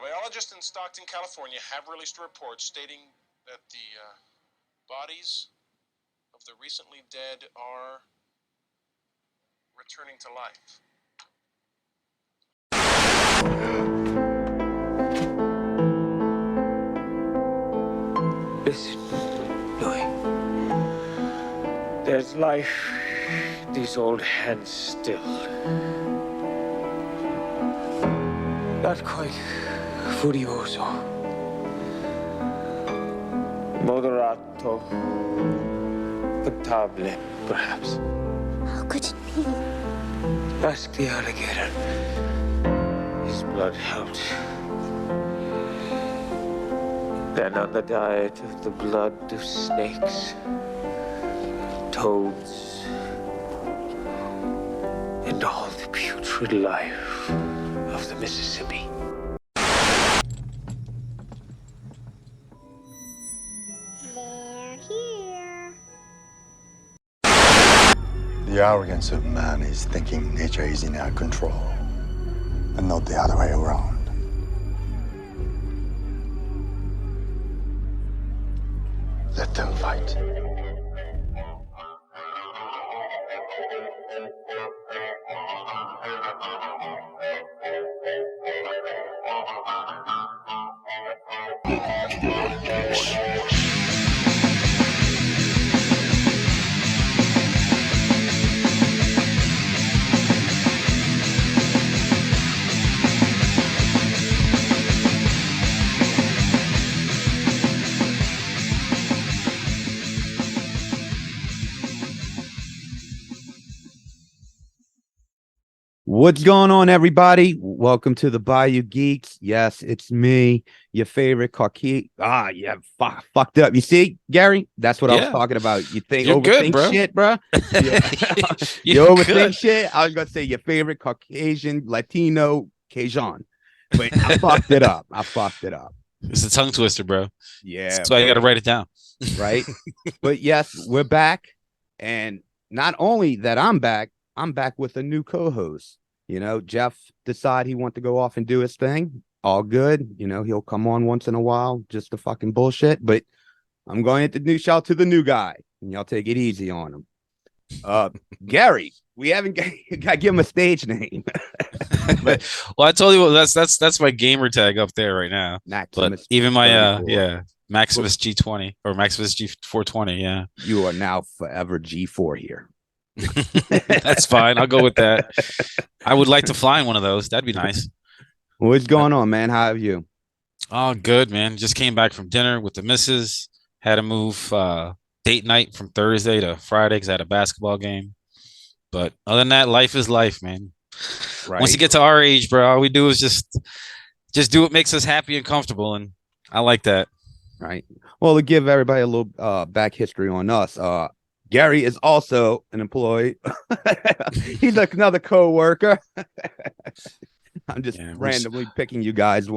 A biologist in Stockton, California, have released a report stating that the bodies of the recently dead are returning to life. Listen, Louis. There's life in these old hands still. Not quite furioso. Moderato. Potable, perhaps. How could it be? Ask the alligator. His blood helped. Then on the diet of the blood of snakes, toads, and all the putrid life of the Mississippi. They're here. The arrogance of man is thinking nature is in our control, and not the other way around. Let them fight. What's going on, everybody? Welcome to the Bayou Geeks. Yes, it's me, your favorite Caucasian. Fucked up. You see, Gary? That's what I was talking about. You think You're overthink good, bro. shit, bro? You overthink shit. I was gonna say your favorite Caucasian, Latino, Cajun, but I fucked it up. It's a tongue twister, bro. Yeah, That's why you got to write it down. right. But yes, we're back, and not only that, I'm back with a new co-host. You know, Jeff decided he wanted to go off and do his thing. All good. You know, he'll come on once in a while just to fucking bullshit. But I'm going to introduce y'all to the new guy. And y'all take it easy on him. Gary, we haven't got to give him a stage name. But, well, I told you that's my gamer tag up there right now. Maximus, but even my Maximus G20 or Maximus G420, yeah. You are now forever G4 here. That's fine. I'll go with that. I would like to fly in one of those. That'd be nice. What's going on, man? How have you? Oh, good, man. Just came back from dinner with the missus. Had to move date night from Thursday to Friday because I had a basketball game. But other than that, life is life, man. Right. Once you get to our age, bro, all we do is just do what makes us happy and comfortable, and I like that. Right. Well, to give everybody a little back history on us, Gary is also an employee. He's like another co-worker. I'm just randomly picking you guys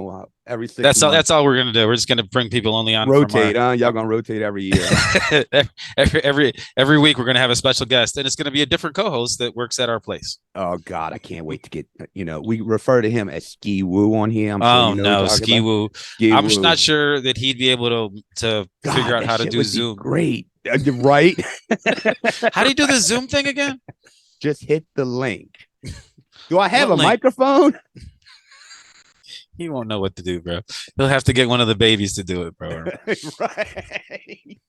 every 6 months. That's all we're gonna do. We're just gonna bring people only on. Rotate, Y'all gonna rotate every year. every week we're gonna have a special guest, and it's gonna be a different co-host that works at our place. Oh God, I can't wait to get. You know, we refer to him as Ski Woo on here. Ski Woo. I'm just not sure that he'd be able to figure out how to do Zoom. Great, right? How do you do the Zoom thing again? Just hit the link. Do I have a microphone? He won't know what to do, bro. He'll have to get one of the babies to do it, bro. Right.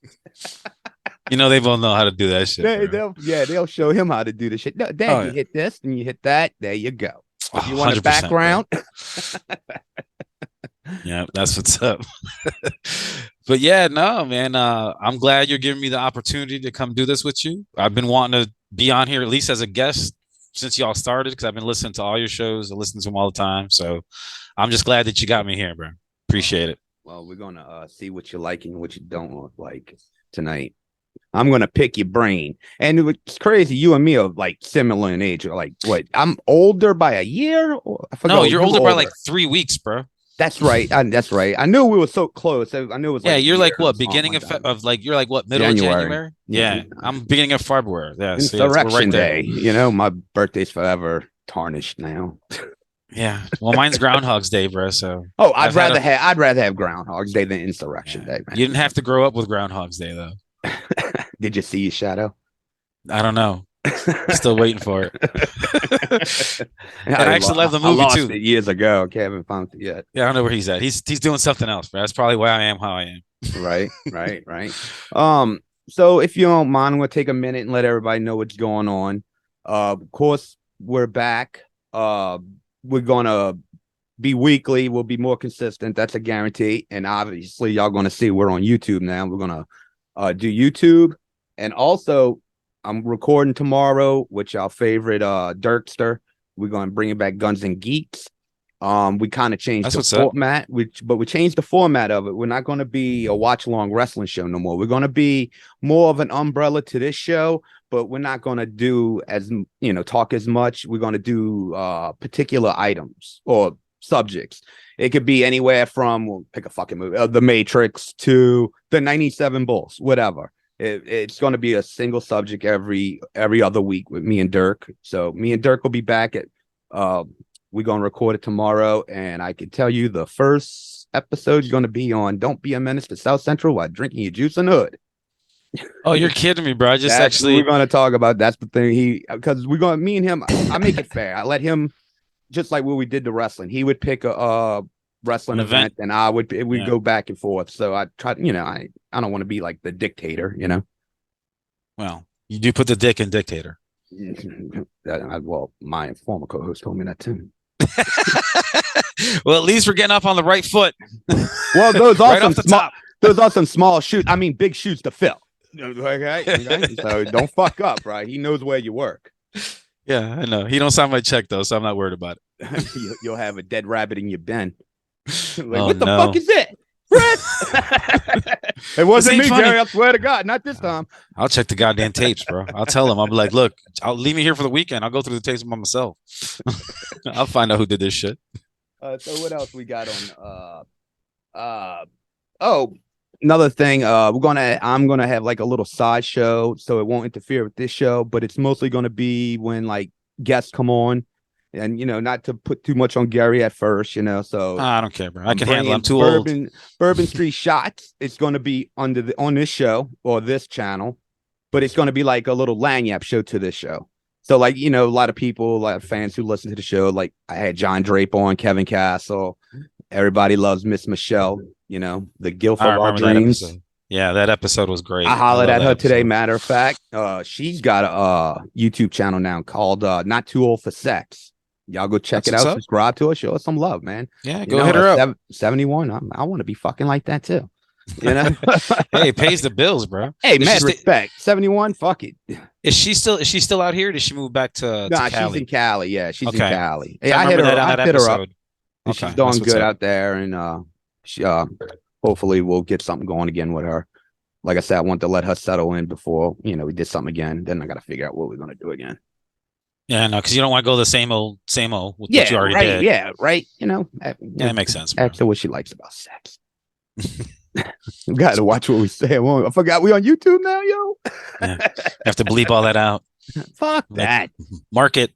You know, they both know how to do that shit. They'll show him how to do the shit. No, you hit this and you hit that. There you go. If you want a background. Yeah, that's what's up. But yeah, no, man. I'm glad you're giving me the opportunity to come do this with you. I've been wanting to be on here at least as a guest since y'all started, because I've been listening to all your shows. I listen to them all the time. So I'm just glad that you got me here, bro. Appreciate it. Well, we're going to see what you like and what you don't like tonight. I'm going to pick your brain. And it's crazy. You and me are like similar in age. Like what? I'm older by a year? No, you're older by like 3 weeks, bro. That's right. That's right. I knew we were so close. I knew it was. Yeah, you're like what? Beginning of like you're like what? Middle of January. Yeah, I'm beginning of February. Yeah, Insurrection Day. You know, my birthday's forever tarnished now. Yeah. Well, mine's Groundhog's Day, bro. So Oh, I'd I've had rather a have Groundhog's Day than Insurrection yeah. Day, man. You didn't have to grow up with Groundhog's Day though. Did you see your shadow? I don't know. Still waiting for it. And I actually love the I movie lost too. it years ago. Haven't found it yet. Yeah, I don't know where he's at. He's doing something else, bro. That's probably why I am how I am. Right. So if you don't mind, I'm gonna take a minute and let everybody know what's going on. Of course, we're back. We're gonna be weekly. We'll be more consistent. That's a guarantee. And obviously, y'all gonna see we're on YouTube now. We're gonna do YouTube, and also I'm recording tomorrow with our favorite Dirkster. We're gonna bring it back, Guns and Geeks. We kind of changed That's the what's up. format, but we changed the format of it. We're not going to be a watch long wrestling show no more. We're going to be more of an umbrella to this show, but we're not going to do talk as much. We're going to do particular items or subjects. It could be anywhere from, we'll pick a fucking movie, The Matrix to the '97 Bulls, whatever. It's going to be a single subject every other week with me and Dirk. So me and Dirk will be back at we're going to record it tomorrow, and I can tell you the first episode is going to be on Don't Be a Menace to South Central while drinking your juice in the hood. Oh, you're kidding me, bro. I just That's what actually we're going to talk about. That's the thing. Because we're going to, me and him, I make it fair. I let him, just like when we did the wrestling, he would pick a wrestling event, and we'd go back and forth. So I try, I don't want to be like the dictator, Well, you do put the dick in dictator. Well, my former co-host told me that too. Well, at least we're getting off on the right foot. Well, those are Right some off the small, top. those are some small shoes. I mean, big shoes to fill. Okay? So don't fuck up, right? He knows where you work. Yeah, I know. He don't sign my check though, so I'm not worried about it. You'll have a dead rabbit in your bin. What the fuck is it? It wasn't me, funny. Gary. I swear to God, not this time. I'll check the goddamn tapes, bro. I'll tell him. I'll be like, look, I'll leave me here for the weekend. I'll go through the tapes by myself. I'll find out who did this shit. So what else we got on? Another thing. I'm gonna have like a little side show, so it won't interfere with this show, but it's mostly gonna be when like guests come on. And not to put too much on Gary at first, so I don't care, bro. I can handle it. I'm too old. Bourbon Street Shots. It's going to be on this show or this channel, but it's going to be like a little lanyap show to this show. So like a lot of people, a lot of fans who listen to the show, like I had John Drape on, Kevin Castle. Everybody loves Miss Michelle. The Guilford of Our Dreams. Yeah, that episode was great. I hollered at her today. Matter of fact, she's got a YouTube channel now called Not Too Old for Sex. Y'all go check it out. Subscribe to her. Show us some love, man. Yeah, go hit her up. 71. I want to be fucking like that too. Hey, it pays the bills, bro. Hey, mad respect. 71. Fuck it. Is she still out here? Did she move back to Cali? She's in Cali. Yeah, she's in Cali. Hey, I hit her up. She's doing good out there, and she hopefully we'll get something going again with her. Like I said, I want to let her settle in before we did something again. Then I got to figure out what we're gonna do again. Yeah, no, because you don't want to go the same old with what you already did. Yeah, right. That makes sense. Ask her what she likes about sex. We got to watch what we say. I forgot we on YouTube now, yo. Yeah. Have to bleep all that out. Fuck that. Mark it.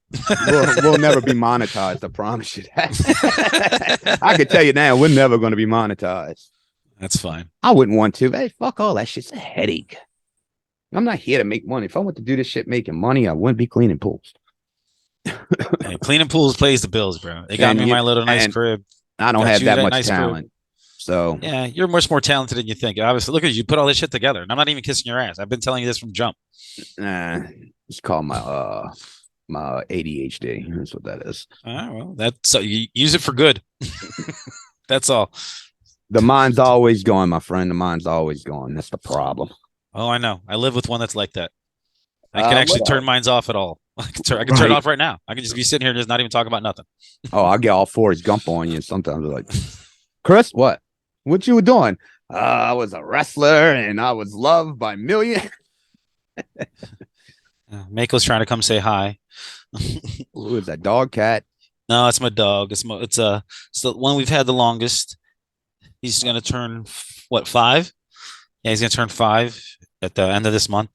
We'll never be monetized. I promise you that. I can tell you now, we're never going to be monetized. That's fine. I wouldn't want to. Hey, fuck all that shit's a headache. I'm not here to make money. If I want to do this shit making money, I wouldn't be cleaning pools. Hey, cleaning pools pays the bills, bro. They got me my little nice crib. I don't have that much talent. Crib. So yeah, you're much more talented than you think. Obviously, look at you put all this shit together, and I'm not even kissing your ass. I've been telling you this from jump. It's called my my ADHD. That's what that is. Well, that's you use it for good. That's all. The mind's always going, my friend. The mind's always going. That's the problem. Oh, I know. I live with one that's like that. I can actually turn mines off at all. I can turn it off right now. I can just be sitting here and just not even talk about nothing. Oh, I'll get all Forrest Gump on you. Sometimes they're like, Chris, what you were doing? I was a wrestler and I was loved by millions. Mako's trying to come say hi. Who is that dog cat? No, it's my dog. It's the one we've had the longest. He's gonna turn 5? Yeah, he's gonna turn 5 at the end of this month.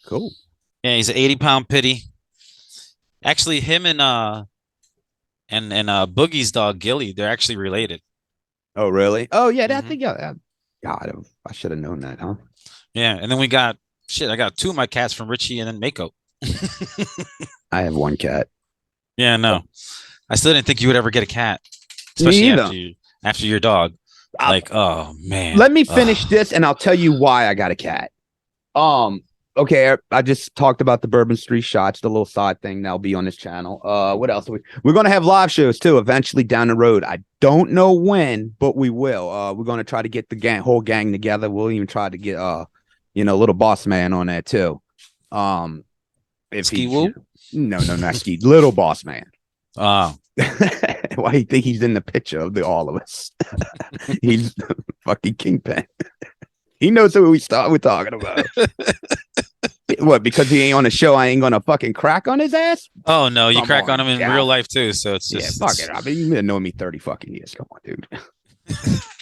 Cool. Yeah, he's an 80-pound pitty. Actually, him and and Boogie's dog Gilly. They're actually related. Oh, really? Oh, yeah. I Hmm. think, yeah. God, I should have known that, huh? Yeah, and then we got shit. I got two of my cats from Richie and then Mako. I have one cat. Yeah, no, I still didn't think you would ever get a cat, Me especially either. after your dog. I, Like, oh man. Let me finish Ugh. this and I'll tell you why I got a cat. Um, okay, I just talked about the Bourbon Street shots, the little side thing that'll be on this channel. What else? We're gonna have live shows too, eventually down the road. I don't know when, but we will. We're gonna try to get the whole gang together. We'll even try to get little boss man on there too. If Ski he Woo? no, not Ski, little boss man. Oh, Why do you think he's in the picture of all of us? He's the fucking kingpin. He knows who we're talking about. What? Because he ain't on the show, I ain't gonna fucking crack on his ass. oh no, you Come crack on on, him in yeah. real life too. So it's Yeah, just fuck it. I mean, you've been knowing me 30 fucking years. Come on, dude.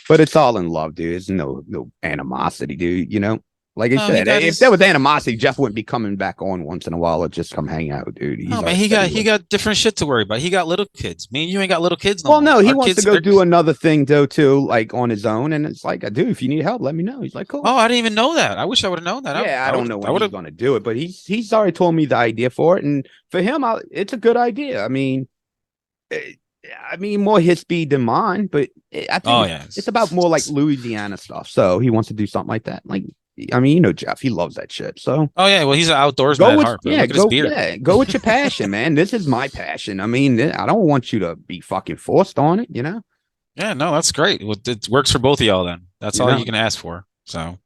But it's all in love, dude. It's no animosity, dude. You know, like I No, he said, got if his. there was animosity, Jeff wouldn't be coming back on once in a while or just come hang out, dude. He's Oh man, already he said got he he would. got different shit to worry about. He got little kids. Me and you ain't got little kids no Well, more. no, he Our wants to kids go are- do another thing though, too, like on his own. And it's like, dude, if you need help, let me know. He's like, cool. Oh, I didn't even know that. I wish I would have known that. Yeah, I don't know I when would he's have. gonna do it, but he's already told me the idea for it, and for him, it's a good idea. Eh, I mean, more his speed than mine, but I think Oh it's, yeah. it's about more like Louisiana stuff. So he wants to do something like that. Like, I mean, you know, Jeff, he loves that shit. So Oh yeah. Well, he's an outdoorsman go at with heart. But look at his beard. go with your passion, man. This is my passion. I mean, I don't want you to be fucking forced on it, you know. Yeah, no, that's great. Well, it works for both of y'all then. That's You all know? you can ask for. So,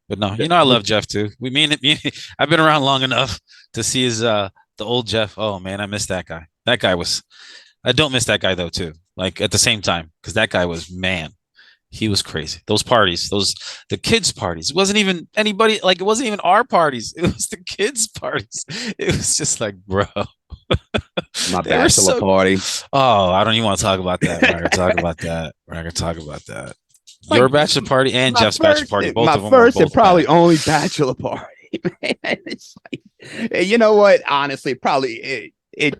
but no, I love Jeff too. I've been around long enough to see his the old Jeff. Oh man, I miss that guy. That guy was. I don't miss that guy though too. Like at the same time, because that guy was man. He was crazy. Those parties, the kids' parties. It wasn't even anybody. Like it wasn't even our parties. It was the kids' parties. It was just like, bro. My They were bachelor so- party. Oh, I don't even want to talk about that. We're not gonna talk about that. We're not gonna talk about that. Your Like, bachelor party and My Jeff's bachelor first- party. Both my of them were first and both probably bad. only bachelor party, man. It's like, you know what? Honestly, probably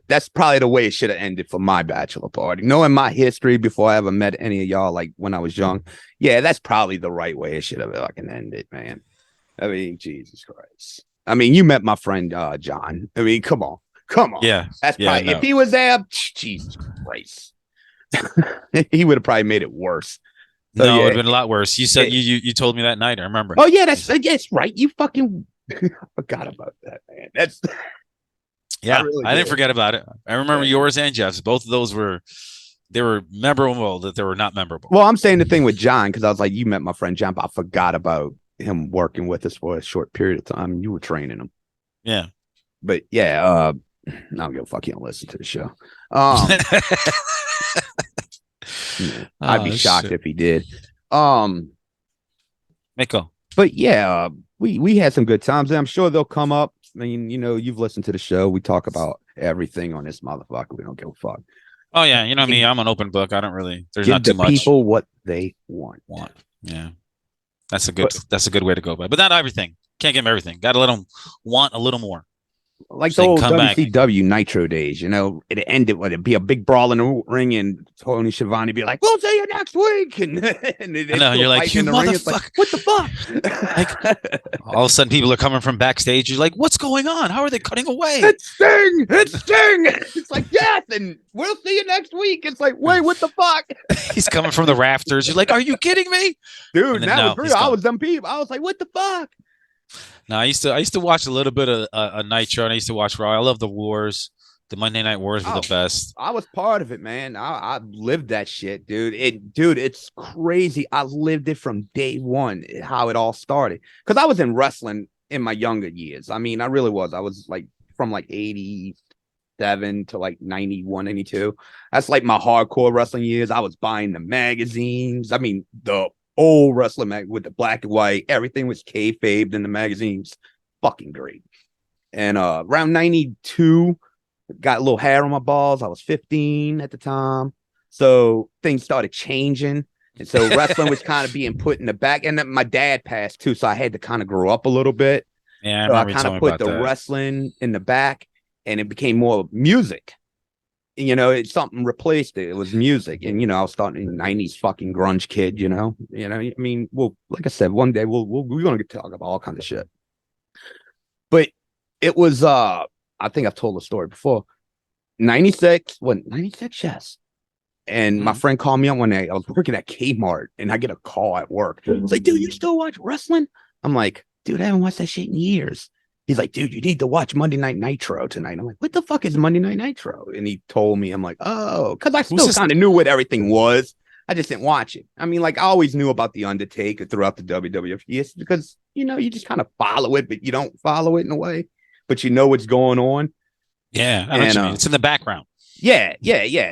that's probably the way it should have ended for my bachelor party. Knowing my history before I ever met any of y'all, like when I was young, yeah, that's probably the right way it should have fucking ended, man. I mean, Jesus Christ. I mean, you met my friend John. I mean, come on. Yeah, That's yeah, probably no. if he was there, Jesus Christ. He would have probably made it worse. So, No, it yeah. would have been a lot worse. You said you told me that night. I remember. Oh yeah, that's right. You fucking forgot about that, man. That's Yeah, really I didn't did. forget about it. I remember Yeah. yours and Jeff's. Both of those were memorable. That they were not memorable. Well, I'm saying the thing with John because I was like, you met my friend John, but I forgot about him working with us for a short period of time. You were training him, Yeah. but yeah, I don't give a fuck. You don't listen to the show. Yeah, I'd be Oh, shocked shit. if he did. Miko. But yeah, we had some good times. And I'm sure they'll come up. I mean, you know, you've listened to the show. We talk about everything on this motherfucker. We don't give a fuck. Oh yeah, you know me. I'm an open book. I don't really. There's Give not too the much. people what they want. Yeah, that's a good way to go by. But not everything. Can't give them everything. Got to let them want a little more. Like So the they old come back. WCW Nitro days, you know, it ended with it'd be a big brawl in the ring, and Tony Schiavone be like, "We'll see you next week," and they I know, you're like, fighting "You in the ring. It's like, what the fuck? All of a sudden, people are coming from backstage. You're like, what's going on? How are they cutting away? It's Sting! It's Sting! It's like, yes, and we'll see you next week. It's like, wait, what the fuck, He's coming from the rafters. You're like, are you kidding me? dude? And then That no, was he's real. I gone. was them people. I was like, what the fuck? No, I used to watch a little bit of Nitro, and I used to watch Raw. I love the Wars. The Monday Night Wars were Oh. the best. I was part of it, man. I lived that shit, dude. It's crazy. I lived it from day one, how it all started. Because I was in wrestling in my younger years. I mean, I really was. I was like from like 87 to like 91, 92. That's like my hardcore wrestling years. I was buying the magazines. I mean, the old wrestling mag with the black and white. Everything was kayfabed in the magazines. Fucking great. And around 92, got a little hair on my balls. I was 15 at the time. So things started changing. And so wrestling was kind of being put in the back. And then my dad passed too. So I had to kind of grow up a little bit. Yeah, I So I remember you kind telling of me put about the that. wrestling in the back and it became more music. it's something replaced it. It was music, and I was starting in '90s fucking grunge kid. I mean, well, like I said, one day we're gonna get to talk about all kinds of shit. But it was I think I've told the story before. 96, what 96? Yes. And my friend called me up one day. I was working at Kmart and I get a call at work. It's like, dude, you still watch wrestling? I'm like, dude, I haven't watched that shit in years. He's like, dude, you need to watch Monday Night Nitro tonight. I'm like, what the fuck is Monday Night Nitro? And he told me, I'm like, oh, because I still kind of knew what everything was. I just didn't watch it. I mean, like, I always knew about The Undertaker throughout the WWF years because, you just kind of follow it, but you don't follow it in a way, but you know what's going on. Yeah, I know what you mean. It's in the background. Yeah.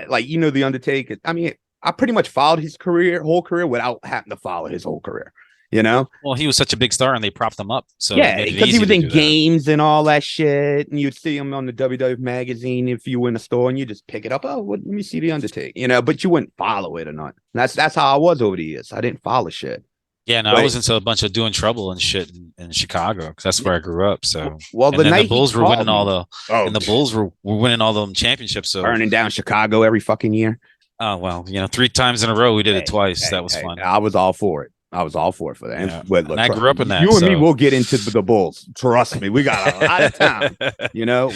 Like, The Undertaker. I mean, I pretty much followed his whole career without having to follow his whole career. Well, he was such a big star and they propped him up. So yeah, because he was in games and all that shit, and you'd see him on the WWF magazine if you were in a store and you just pick it up. Oh, let me see the Undertaker, but you wouldn't follow it or not. That's how I was over the years. I didn't follow shit. Yeah, no, I was into a bunch of doing trouble and shit in Chicago because that's where I grew up. So, well, the Bulls were winning and the Bulls were winning all the championships. So burning down Chicago every fucking year. Oh well, 3 times in a row we did it twice. That was fun. I was all for it. For that. Yeah. And I grew up in that. You and me, we'll get into the Bulls. Trust me, we got a lot of time.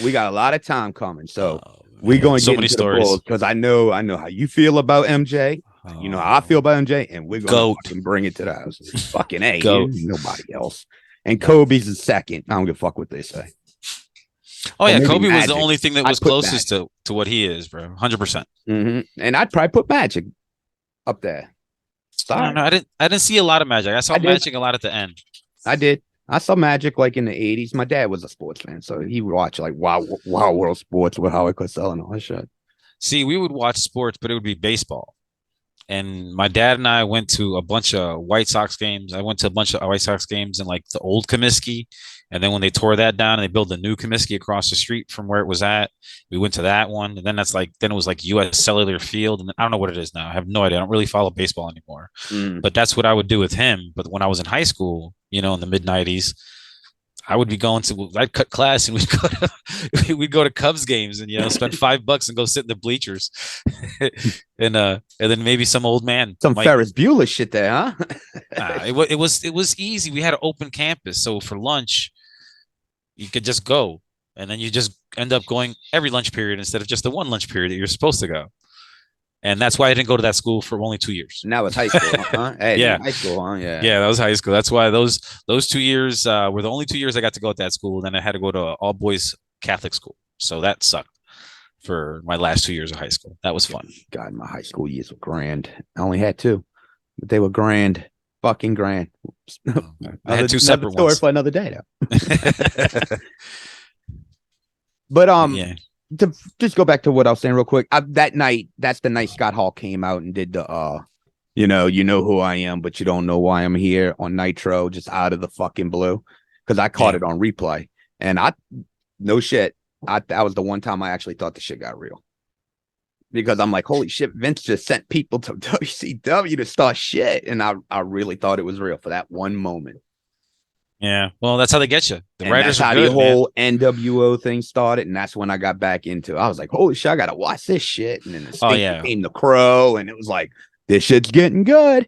We got a lot of time coming. So we're going to get into the Bulls because I know how you feel about MJ. You know how I feel about MJ, and we're going to bring it to the house. Fucking A, nobody else. And Kobe's the second. I don't give a fuck what they say. Oh yeah, Kobe was the only thing that was closest to what he is, bro. 100%. And I'd probably put Magic up there. I don't know. I didn't see a lot of Magic. I saw Magic a lot at the end. I did. I saw Magic like in the 80s. My dad was a sports fan, so he would watch like Wow World Sports with Howard Cosell and all that shit. See, we would watch sports, but it would be baseball. And my dad and I went to a bunch of White Sox games. I went to a bunch of White Sox games in like the old Comiskey. And then when they tore that down and they built a new Comiskey across the street from where it was at, we went to that one. And then it was like US Cellular Field. And I don't know what it is now. I have no idea. I don't really follow baseball anymore. But that's what I would do with him. But when I was in high school, in the mid 90s, I would be I'd cut class and we'd go to Cubs games and, spend $5 and go sit in the bleachers. and then maybe some old man. Some Ferris Bueller shit there, huh? It was easy. We had an open campus. So for lunch, you could just go. And then you just end up going every lunch period instead of just the one lunch period that you're supposed to go. And that's why I didn't go to that school for only 2 years. Now it's high school, huh? Hey, yeah, high school, huh? Yeah, that was high school. That's why those 2 years were the only 2 years I got to go at that school. Then I had to go to all boys Catholic school, so that sucked for my last 2 years of high school. That was fun. God, my high school years were grand. I only had 2, but they were grand, fucking grand. I had 2 separate story ones for another day, though. But yeah. To just go back to what I was saying real quick, that night, that's the night Scott Hall came out and did the, you know who I am, but you don't know why I'm here on Nitro, just out of the fucking blue, because I caught it on replay, and no shit, that was the one time I actually thought the shit got real, because I'm like, holy shit, Vince just sent people to WCW to start shit, and I really thought it was real for that one moment. Yeah, well, that's how they get you. The writers that's how the whole NWO thing started, and that's when I got back into it. I was like, holy shit, I gotta watch this shit. And then the Sting became the Crow, and it was like, this shit's getting good.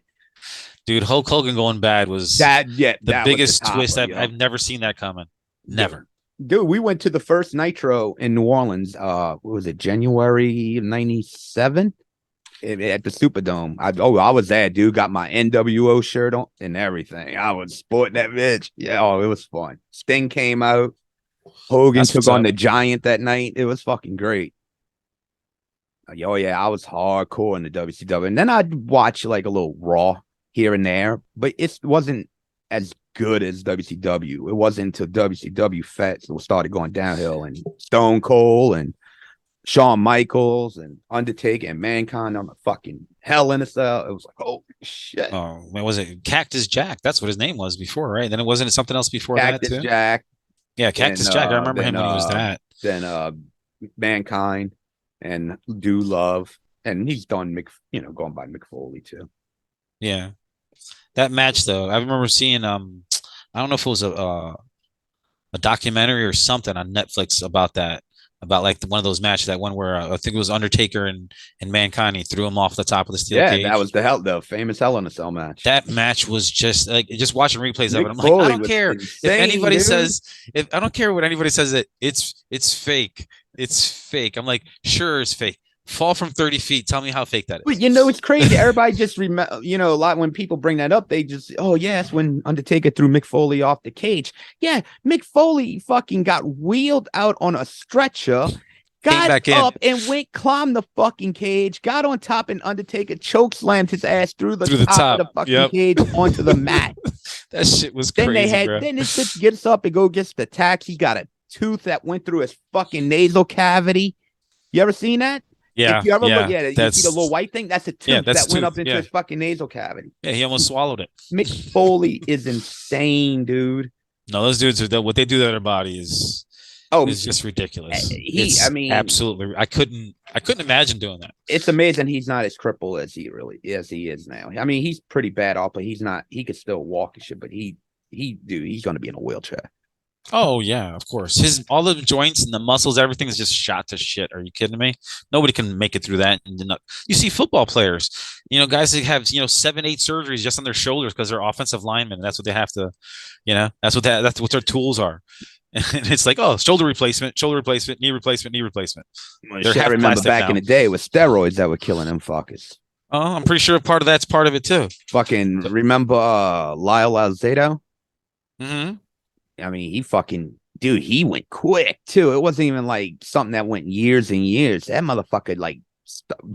Dude, Hulk Hogan going bad was the biggest twist. I've never seen that coming. Never. Dude, we went to the first Nitro in New Orleans. What was it, January '97? At the Superdome. I was there, dude. Got my NWO shirt on and everything. I was sporting that bitch. Yeah, it was fun. Sting came out. Hogan took on the Giant that night. It was fucking great. Oh yeah, I was hardcore in the WCW. And then I'd watch like a little Raw here and there, but it wasn't as good as WCW. It wasn't until WCW started going downhill, and Stone Cold and Shawn Michaels and Undertaker and Mankind on the fucking Hell in a Cell. It was like, oh shit. Oh, when was it? Cactus Jack. That's what his name was before, right? Then it wasn't something else before Cactus that too. Jack. Yeah, Cactus Jack. I remember him when he was that. Then Mankind and Do Love, and he's done going by Mick Foley too. Yeah, that match though. I remember seeing. I don't know if it was a documentary or something on Netflix about that. about like one of those matches, that one where I think it was Undertaker and Mankind. He threw him off the top of the steel cage. that was the famous Hell in a Cell match. That match was just like, just watching replays of it. I'm Foley like, I don't was care insane, if anybody dude. says, I don't care what anybody says that it's fake. It's fake. I'm like, sure, it's fake. Fall from 30 feet. Tell me how fake that is. But it's crazy. Everybody just remember, a lot when people bring that up, they just, oh yes, when Undertaker threw Mick Foley off the cage. Yeah, Mick Foley fucking got wheeled out on a stretcher, got up and climbed the fucking cage, got on top, and Undertaker choke slammed his ass through the top of the fucking cage onto the mat. That shit was crazy. Then this bitch gets up and gets the taxi. He got a tooth that went through his fucking nasal cavity. You ever seen that? Yeah, if you ever look at it, you see the little white thing? That's a tooth that went up into his fucking nasal cavity. Yeah, he almost swallowed it. Mick Foley is insane, dude. No, those dudes what they do to their body is just ridiculous. Absolutely. I couldn't imagine doing that. It's amazing he's not as crippled as he is now. I mean, he's pretty bad off, but he's not. He could still walk and shit, but he's going to be in a wheelchair. Oh yeah, of course. All the joints and the muscles, everything is just shot to shit. Are you kidding me? Nobody can make it through that. And you see football players, guys that have 7-8 surgeries just on their shoulders because they're offensive linemen. And that's what they have to, that's what their tools are. And it's like, oh, shoulder replacement, knee replacement. I remember back in the day with steroids that were killing them fuckers. Oh, I'm pretty sure that's part of it too. Fucking remember Lyle Alzado? Mm-hmm. I mean, he went quick too. It wasn't even like something that went years and years. That motherfucker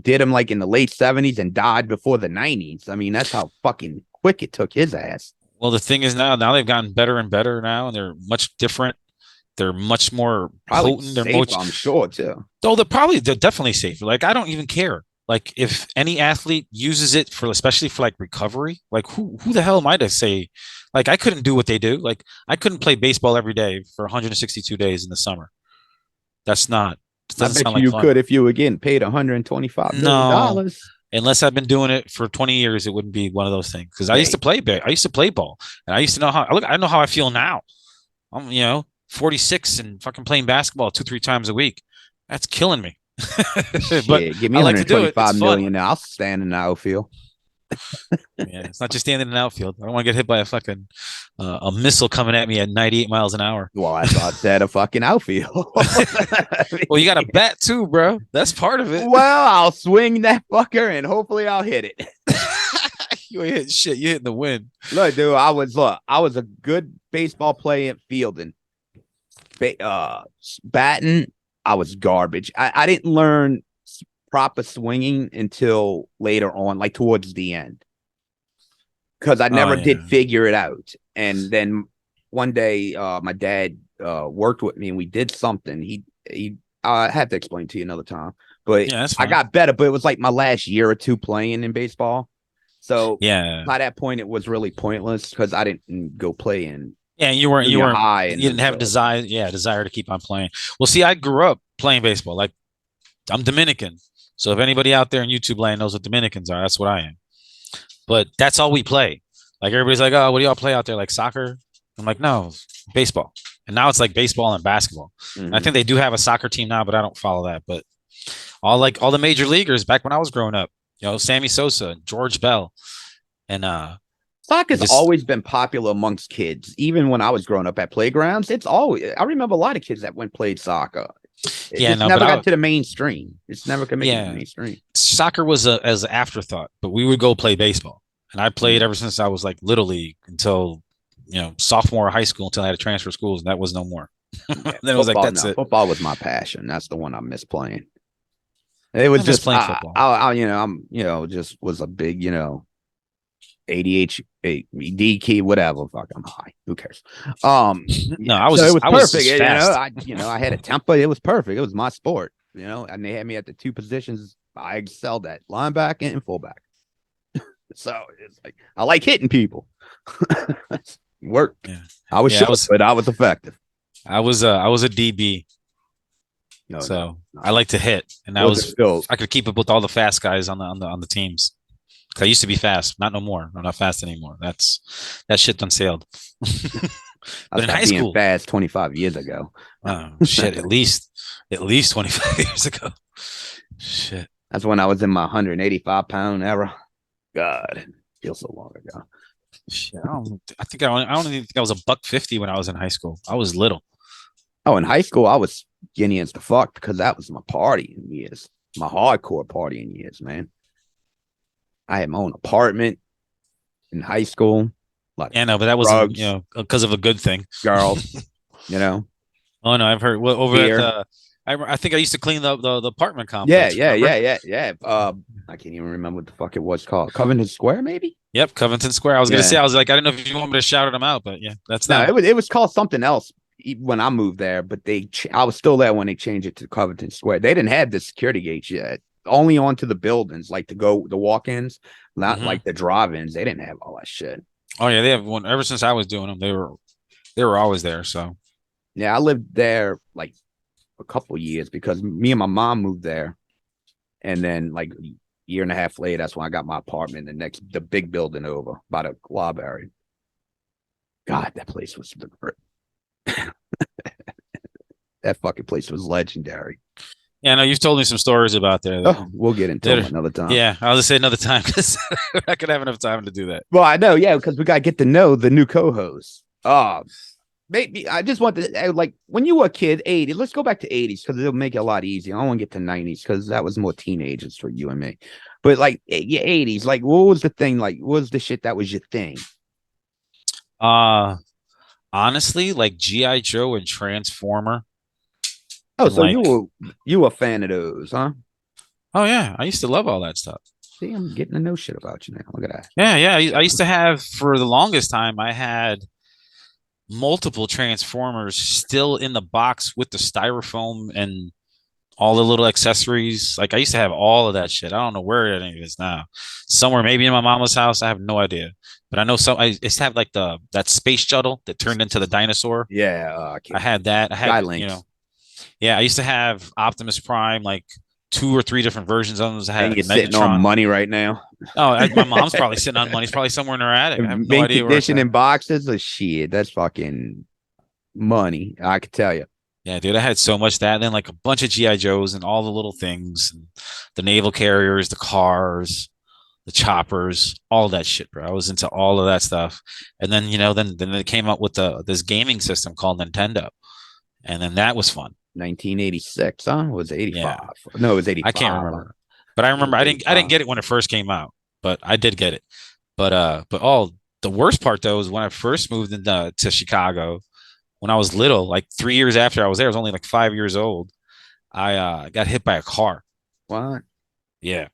did him like in the late 70s and died before the 90s. I mean, that's how fucking quick it took his ass. Well, the thing is now they've gotten better and better now, and they're much different. They're much more potent. They're safe, I'm sure too. Oh, they're definitely safer. Like, I don't even care. Like, if any athlete uses it especially for like recovery, like who the hell am I to say? Like, I couldn't do what they do. Like, I couldn't play baseball every day for 162 days in the summer. That's not. I bet you could if you were getting paid $125 million. Unless I've been doing it for 20 years, it wouldn't be one of those things. Because I used to play ball, and I used to know how. I know how I feel now. I'm 46 and fucking playing basketball 2-3 times a week. That's killing me. But give me $125 million now. I'll stand in the outfield. Yeah, it's not just standing in the outfield. I don't want to get hit by a fucking a missile coming at me at 98 miles an hour. Well, I thought that a fucking outfield. Well, you got a bat too, bro. That's part of it. Well, I'll swing that fucker and hopefully I'll hit it. You ain't hitting shit. You're hitting the wind. Look, dude, I was a good baseball player at fielding. Batting, I was garbage. I didn't learn proper swinging until later on, like towards the end, because I never did figure it out. And then one day, my dad worked with me and we did something. I have to explain to you another time, but I got better. But it was like my last year or two playing in baseball. So by that point, it was really pointless because I didn't go play in. Yeah, you weren't high. You didn't have a desire to keep on playing. Well, see, I grew up playing baseball. Like, I'm Dominican. So if anybody out there in YouTube land knows what Dominicans are, that's what I am. But that's all we play. Like, everybody's like, oh, what do y'all play out there? Like soccer? I'm like, no, baseball. And now it's like baseball and basketball. Mm-hmm. And I think they do have a soccer team now, but I don't follow that. But all the major leaguers back when I was growing up, Sammy Sosa, George Bell, and soccer's always been popular amongst kids. Even when I was growing up at playgrounds, I remember a lot of kids that played soccer. Never got to the mainstream. It's never gonna make it to the mainstream. Soccer was as an afterthought, but we would go play baseball, and I played ever since I was like little league until sophomore of high school, until I had to transfer schools, and that was no more. Then it was like, that's it. Football was my passion. That's the one I miss playing. It was just playing football. I'm just was a big ADHD key, whatever. Fuck, I'm high. Who cares? No, I was. So it was perfect. I had a temper. It was perfect. It was my sport. And they had me at the two positions I excelled at: linebacker and fullback. So it's like I like hitting people. Worked. Yeah. I was short, but I was effective. I was a DB. No. I like to hit, and I could keep up with all the fast guys on the teams. I used to be fast, not no more. I'm not fast anymore. That shit done sailed. I But in stopped high being school, fast 25 years ago. oh shit, at least 25 years ago. Shit. That's when I was in my 185-pound era. God, feels so long ago. Shit. I don't even think I was a buck 50 when I was in high school. I was little. Oh, in high school, I was skinny as the fuck because that was my partying years, my hardcore partying years, man. I had my own apartment in high school. Like Yeah, no, but that wasn't, drugs, because of a good thing. girls, you know, Oh no, I've heard over at beer. the. I think I used to clean the apartment complex. Yeah. I can't even remember what the fuck it was called. Covington Square, maybe? Yep, Covington Square. I was gonna Yeah. say, I was like, I didn't know if you want me to shout them out, but yeah, that's No, them. it was called something else when I moved there, but I was still there when they changed it to Covington Square. They didn't have the security gates yet. Only onto the buildings, like the walk-ins, not Mhm. like the drive-ins. They didn't have all that shit. Oh yeah, they have one ever since I was doing them. They were always there. So Yeah, I lived there like a couple years because me and my mom moved there, and then like a year and a half later, that's when I got my apartment. The big building over by the library. God, that place was that fucking place was legendary. yeah, no, you've told me some stories about there. Oh, we'll get into them another time. Yeah, I'll just say another time because I could have enough time to do that. Well, I know, yeah, because we gotta get to know the new co-host. Maybe I just want to like when you were a kid, 80s. Let's go back to 80s because it'll make it a lot easier. I don't want to get to 90s because that was more teenagers for you and me. But like yeah, 80s, like what was the thing? Like what was the shit that was your thing? Honestly, like GI Joe and Transformer. Oh, And so like, you were a fan of those, huh? oh yeah, I used to love all that stuff. See, I'm getting to know shit about you now. Look at that. Yeah. I used to have for the longest time. I had multiple Transformers still in the box with the styrofoam and all the little accessories. Like I used to have all of that shit. I don't know where any of it is now. Somewhere maybe in my mama's house. I have no idea. But I know I used to have like that space shuttle that turned into the dinosaur. Yeah, I had that. I had yeah. I used to have Optimus Prime, like 2 or 3 different versions of them. I had and you're sitting on money right now. Oh, my mom's probably sitting on money. It's probably somewhere in her attic. I have no idea where it's at. In boxes of shit. That's fucking money. I could tell you. Yeah, dude, I had so much that, and then like a bunch of GI Joes and all the little things, and the naval carriers, the cars, the choppers, all that shit, bro. I was into all of that stuff, and then then they came up with this gaming system called Nintendo, and then that was fun. 1986, huh? It was 85? Yeah. No, it was 85. I can't remember, but I remember I didn't get it when it first came out, but I did get it. But the worst part though is when I first moved to Chicago. When I was little, like 3 years after I was there, I was only like 5 years old. I got hit by a car. What? Yeah.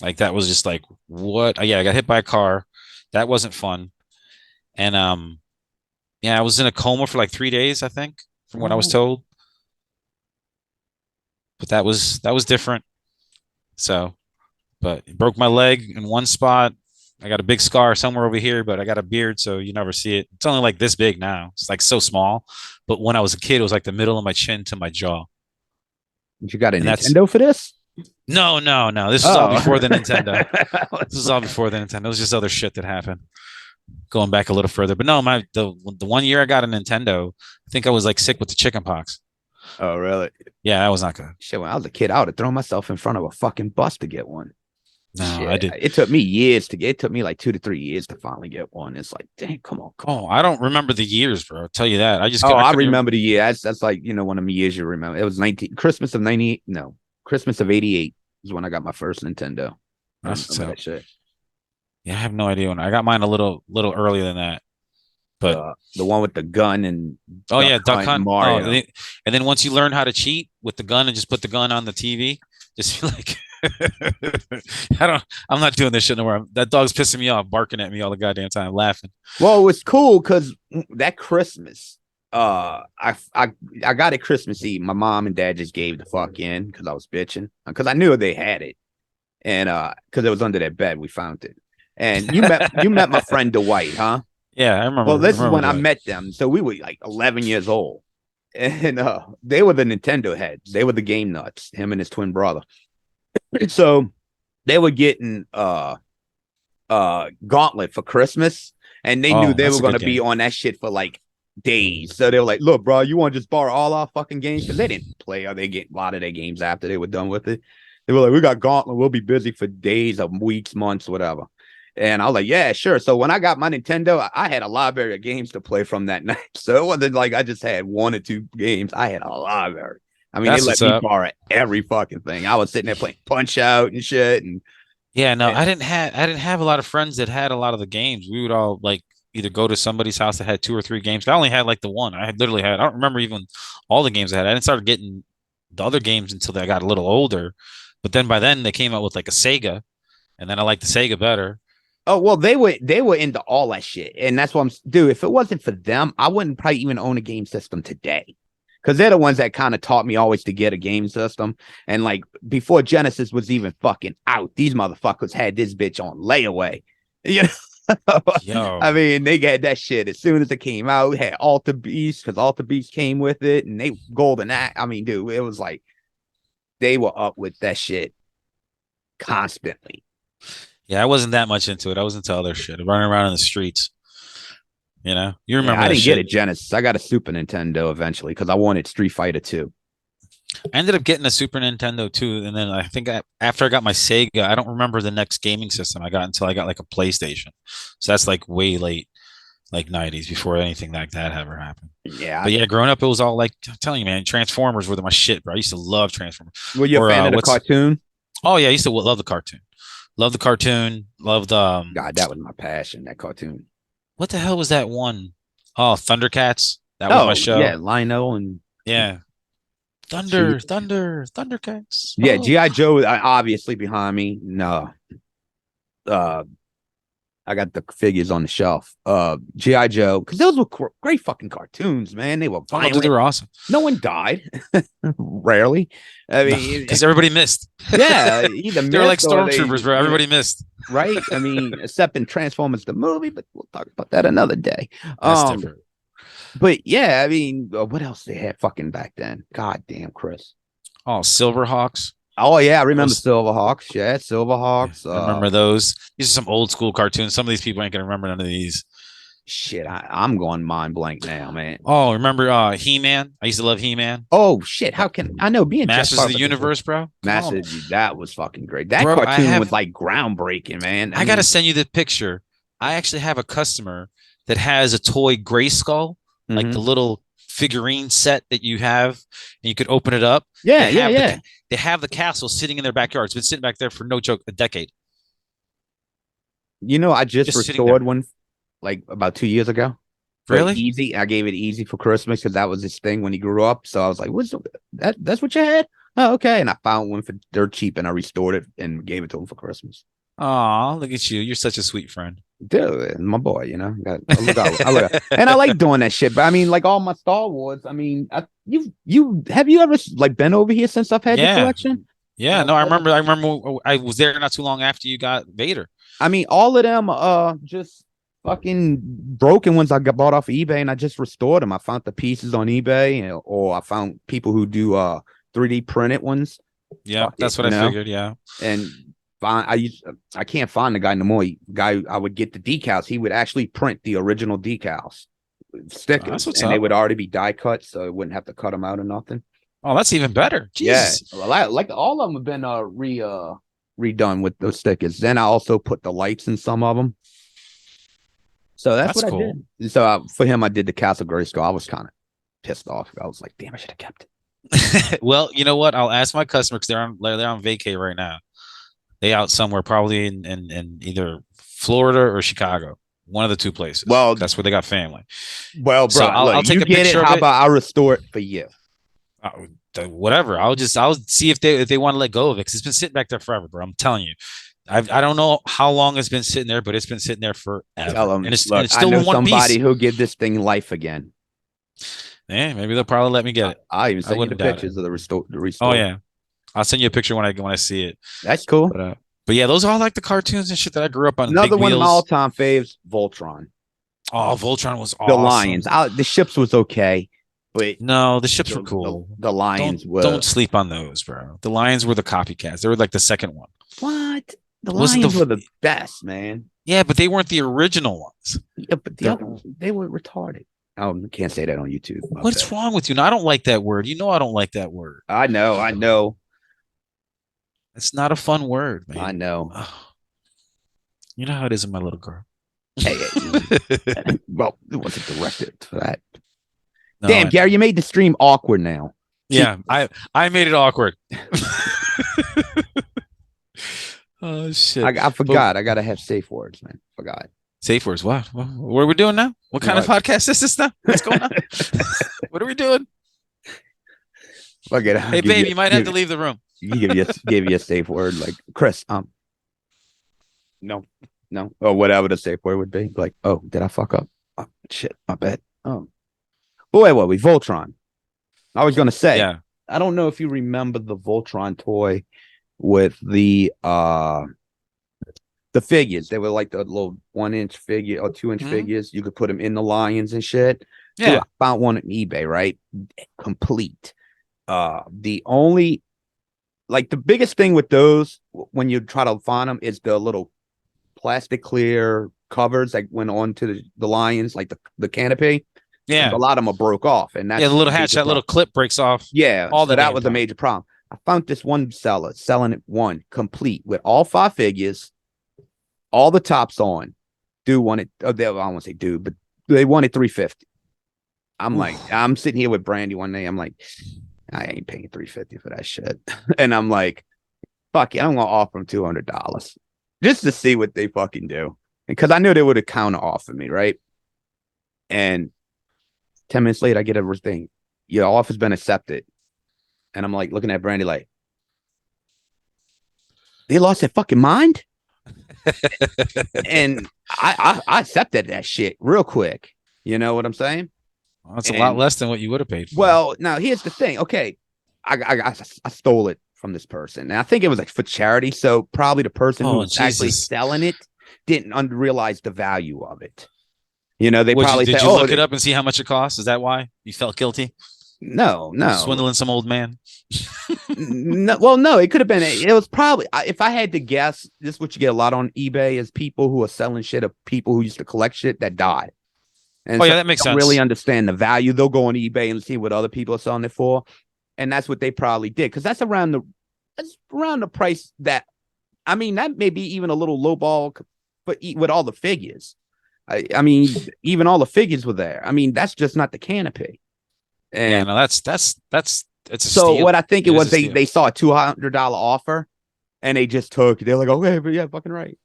Like that was just like, what? Yeah, I got hit by a car. That wasn't fun. And yeah, I was in a coma for like 3 days, I think, from what I was told. But that was different. So, but it broke my leg in one spot. I got a big scar somewhere over here, but I got a beard, so you never see it. It's only like this big now. It's like so small. But when I was a kid, it was like the middle of my chin to my jaw. You got a Nintendo for this? No. This was all before the Nintendo. This was all before the Nintendo. It was just other shit that happened. Going back a little further. But no, the 1 year I got a Nintendo, I think I was like sick with the chicken pox. Oh, really? Yeah, that was not good. Shit, when I was a kid, I would have thrown myself in front of a fucking bus to get one. No, shit. I did. It took me years to get. It took me like 2 to 3 years to finally get one. It's like, dang, come on. Oh, I don't remember the years, bro. I'll tell you that. I remember the year. That's like one of the years you remember. It was Christmas of 98. No, Christmas of 88 is when I got my first Nintendo. That's that shit. Yeah, I have no idea when I got mine a little earlier than that. But the one with the gun and Duck Hunt Mario. Oh, and then once you learn how to cheat with the gun and just put the gun on the TV, just like I'm not doing this shit no more. That dog's pissing me off, barking at me all the goddamn time, laughing. Well, it was cool because that Christmas, I got it Christmas Eve. My mom and dad just gave the fuck in because I was bitching because I knew they had it, and because it was under their bed, we found it. And you met my friend Dwight, huh? Yeah, I remember. Well, this is when I met them. So we were like 11 years old. And they were the Nintendo heads. They were the game nuts, him and his twin brother. So they were getting Gauntlet for Christmas. And they knew they were going to be on that shit for like days. So they were like, look, bro, you want to just borrow all our fucking games? Because they didn't play or they get a lot of their games after they were done with it. They were like, we got Gauntlet. We'll be busy for days or weeks, months, whatever. And I was like, yeah, sure. So when I got my Nintendo, I had a library of games to play from that night. So it wasn't like I just had 1 or 2 games. I had a library. I mean, That's they let what's me up. borrow every fucking thing. I was sitting there playing Punch Out and shit. And Yeah, no, Yeah. I didn't have a lot of friends that had a lot of the games. We would all like either go to somebody's house that had 2 or 3 games. I only had like the one. I had literally had. I don't remember even all the games I had. I didn't start getting the other games until I got a little older. But then by then they came out with like a Sega, and then I liked the Sega better. oh well, they were into all that shit, and that's what dude. If it wasn't for them, I wouldn't probably even own a game system today, because they're the ones that kind of taught me always to get a game system. And like before Genesis was even fucking out, these motherfuckers had this bitch on layaway. You know, Yo, I mean, they got that shit as soon as it came out. It had Alter Beast because Alter Beast came with it, and they Golden Axe. I mean, dude, it was like they were up with that shit constantly. yeah, I wasn't that much into it. I was into other shit, running around in the streets. You know, you Yeah, remember I that didn't shit. get a Genesis. I got a Super Nintendo eventually because I wanted Street Fighter 2. I ended up getting a Super Nintendo too, and then I think after I got my Sega, I don't remember the next gaming system I got until I got like a PlayStation. So that's like way late, like 90s before anything like that ever happened. Yeah. But yeah, growing up, it was all like I'm telling you, man, Transformers were my shit, bro. I used to love Transformers. Were you a Or fan of the what's cartoon? oh yeah, I used to love the cartoon. Love the cartoon. Loved God, that was my passion, that cartoon. what the hell was that one? Oh, Thundercats. That was my show. yeah, Lionel and Yeah. G- Thundercats. yeah, Oh. G.I. Joe obviously behind me. No. Uh I got the figures on the shelf. G.I. Joe, because those were great fucking cartoons, man. They were Oh, no, violent. dude, they were awesome. No one died. Rarely. I mean, Because everybody missed. yeah, either They were like missed or stormtroopers, bro. Everybody missed. right? I mean, except in Transformers the movie, but we'll talk about that another day. That's different. But yeah, I mean, what else they had fucking back then? God damn, Chris. Oh, Silverhawks. Oh yeah, I remember Those- Silverhawks. Yeah, Silverhawks. I remember those. These are some old school cartoons. Some of these people ain't gonna remember none of these. Shit, I'm going mind blank now, man. Oh, remember He-Man? I used to love He-Man. Oh shit, how can I know? Being Masters Jeff of the Universe, bro. Come on. Masters, that was fucking great. That Bro, I cartoon have- was like groundbreaking, man. I gotta send you the picture. I actually have a customer that has a toy Gray Skull, like Mhm. the little figurine set that you have, and you could open it up. yeah, They yeah, have yeah. They have the castle sitting in their backyard. It's been sitting back there for no joke, a decade. You know, I just Just sitting restored there. one like about 2 years ago. For Really? Easy. I gave it Easy for Christmas because that was his thing when he grew up. So I was like, "What's that? That's what you had? Oh, okay." And I found one for dirt cheap, and I restored it and gave it to him for Christmas. Oh, look at you. You're such a sweet friend. Dude, my boy, you know. And I like doing that shit. But I mean, like all my Star Wars. I mean, you have you ever like been over here since I've had the Yeah. collection? Yeah, no, I remember. I was there not too long after you got Vader. I mean, all of them just fucking broken ones I got bought off eBay, and I just restored them. I found the pieces on eBay, or I found people who do 3D printed ones. Yeah, Fuck that's it, what you I know? figured. Yeah. And I can't find the guy no more. Guy, I would get the decals. He would actually print the original decals, stickers, That's what's and they up. would already be die cut, so it wouldn't have to cut them out or nothing. Oh, that's even better. Jesus. Yeah, well, like all of them have been redone with those stickers. Then I also put the lights in some of them. So that's That's what cool. I did. So for him, I did the Castle Grayskull. I was kind of pissed off. I was like, damn, I should have kept it. Well, you know what? I'll ask my customer because they're on vacay right now. They out somewhere, probably in either Florida or Chicago. One of the 2 places. Well- that's where they got family. Well, bro, So I'll take you a get picture it. of How it. about I restore it for you? Whatever. I'll see if they want to let go of it because it's been sitting back there forever, bro. I'm telling you. I don't know how long it's been sitting there, but it's been sitting there forever. Tell them, and it's look, still I know in one somebody piece. who'll give this thing life again. Yeah, maybe they'll probably let me get it. I even sent you the wouldn't doubt pictures of the restore. Oh yeah, I'll send you a picture when I see it. That's cool. But yeah, those are all like the cartoons and shit that I grew up on. Another Big one of my Wheels. all-time faves, Voltron. Oh, Voltron was The awesome. Lions. The ships was okay, but No, the ships the, were cool. The Lions were Don't sleep on those, bro. The Lions were the copycats. They were like the second one. what? The Wasn't Lions the- were the best, man. Yeah, but they weren't the original ones. Yeah, but the The- other ones, they were retarded. Oh, can't say that on YouTube. What's wrong with you? No, I don't like that word. You know I don't like that word. I know. It's not a fun word, man. I know. Oh, you know how it is with my little girl. Hey, well, it wasn't directed for that. No, Damn, Gary, you made the stream awkward now. Yeah, I made it awkward. Oh shit! I forgot. I gotta have safe words, man. Forgot. Safe words. What are we doing now? What kind of podcast is this now? What's going on? What are we doing? Fuck it. Hey, babe, you might have to leave the room. give you a safe word like Chris. No, or whatever the safe word would be. Like, oh, did I fuck up? Oh, shit, my bad. Oh, but wait, what? We Voltron. I was gonna say. Yeah. I don't know if you remember the Voltron toy with the figures. They were like the little 1-inch figure or 2-inch figures. You could put them in the lions and shit. Yeah. So I found one on eBay, right? Complete. The only, like, the biggest thing with those when you try to find them is the little plastic clear covers that went onto the lions, like the canopy. Yeah. A lot of them are broke off, and that's the little hatch, that little clip breaks off. Yeah, all so that was a major problem. I found this one seller selling it complete with all 5 figures, all the tops on. Dude wanted, I don't want to say dude, but they wanted $350. I'm like, I'm sitting here with Brandy one day. I'm like, I ain't paying $350 for that shit. And I'm like, fuck it, I'm gonna offer them $200 just to see what they fucking do, because I knew they would have counter offered me, right? And 10 minutes later, I get a thing. Your offer's been accepted. And I'm like looking at Brandy like, they lost their fucking mind? And I accepted that shit real quick. You know what I'm saying? Well, that's a lot less than what you would have paid for. Well, now here's the thing. Okay, I stole it from this person. And I think it was like for charity. So probably the person who was actually selling it didn't realize the value of it. You know, they probably did you look it up and see how much it costs? Is that why you felt guilty? No. Swindling some old man. No, it could have been. It was probably, if I had to guess, this is what you get a lot on eBay is people who are selling shit of people who used to collect shit that died. And yeah, that makes sense. Really understand the value. They'll go on eBay and see what other people are selling it for, and that's what they probably did, because that's around the price that, I mean, that may be even a little lowball, but with all the figures. I mean, even all the figures were there. I mean, that's just not the canopy. And yeah, no, that's it's a so steal. what I think it was, they saw a $200 offer and they just took it. They're like, okay, but yeah, fucking right.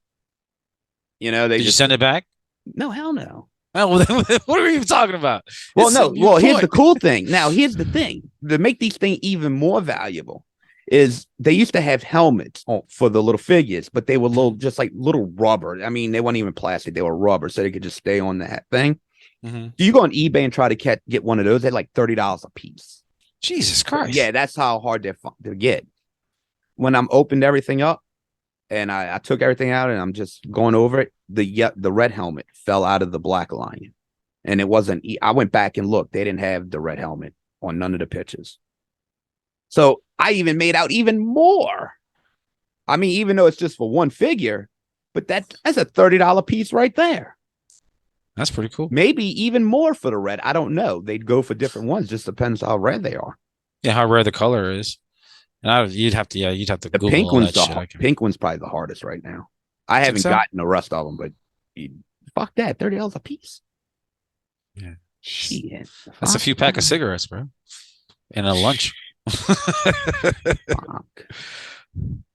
You know, Did you send it back? No, hell no. Oh, well, what are we even talking about? Well, no. Well, here's the cool thing. Now, here's the thing to make these things even more valuable is they used to have helmets for the little figures, but they were just like little rubber. I mean, they weren't even plastic; they were rubber, so they could just stay on that thing. Mm-hmm. Do you go on eBay and try to get one of those? They're like $30 a piece. Jesus Christ! Yeah, that's how hard they're to get. When I'm opened everything up and I took everything out and I'm just going over it, the red helmet fell out of the black lion, and it wasn't. I went back and looked; they didn't have the red helmet on none of the pictures. So I even made out even more. I mean, even though it's just for one figure, but that's a $30 piece right there. That's pretty cool. Maybe even more for the red. I don't know. They'd go for different ones. Just depends how red they are. Yeah, how rare the color is. And you'd have to The Google pink all one's that shit. pink one's probably the hardest right now. I haven't gotten the rest of them, but fuck that, $30 a piece. Yeah, shit. That's a few pack of cigarettes, bro, and a lunch. Fuck.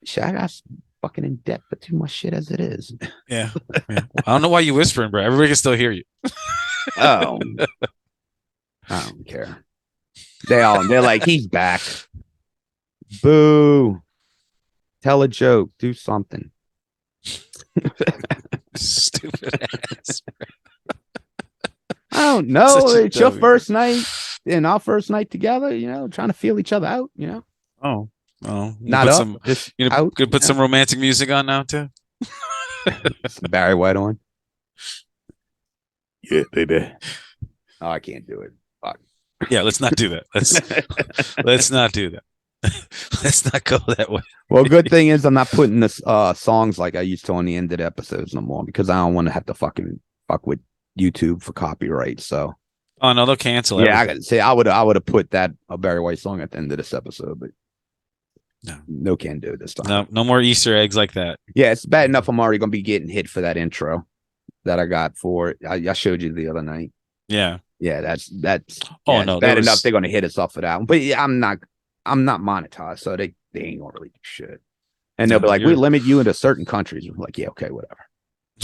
Shit, I got fucking in debt for too much shit as it is. Yeah. I don't know why you whispering, bro. Everybody can still hear you. Oh, I don't care. They're like, he's back. Boo. Tell a joke. Do something. Stupid ass. I don't know. It's your dummy. first night and our first night together, you know, trying to feel each other out, you know. Oh. Not put up, just out. Could put some romantic music on now too. Some Barry White on. Yeah, baby. Oh, I can't do it. Fuck. Yeah, let's not do that. Let's not do that. Let's not go that way. Well, good thing is I'm not putting this songs like I used to on the end of the episodes no more, because I don't want to have to fucking fuck with YouTube for copyright. So Oh no, they'll cancel Yeah, I everything. gotta say I would have put that a Barry White song at the end of this episode, but No. no can do this time. No more Easter eggs like that. Yeah, it's bad enough I'm already gonna be getting hit for that intro that I got for it. I showed you the other night. Yeah. Yeah, that's Oh, yeah, no, it's bad there was- enough they're gonna hit us off for that one. But yeah, I'm not monetized, so they ain't gonna really do shit. And they'll be No, like, we you're- limit you into certain countries. We're like, yeah, okay, whatever.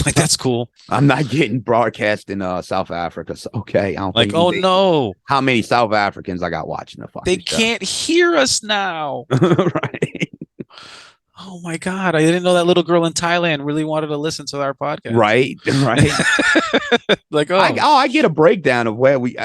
Like that's cool. I'm not getting broadcast in South Africa. So okay, I don't Like, think oh they- no, how many South Africans I got watching the fucking they show. can't hear us now. Right. Oh my god, I didn't know that little girl in Thailand really wanted to listen to our podcast. Right. Like, I get a breakdown of where we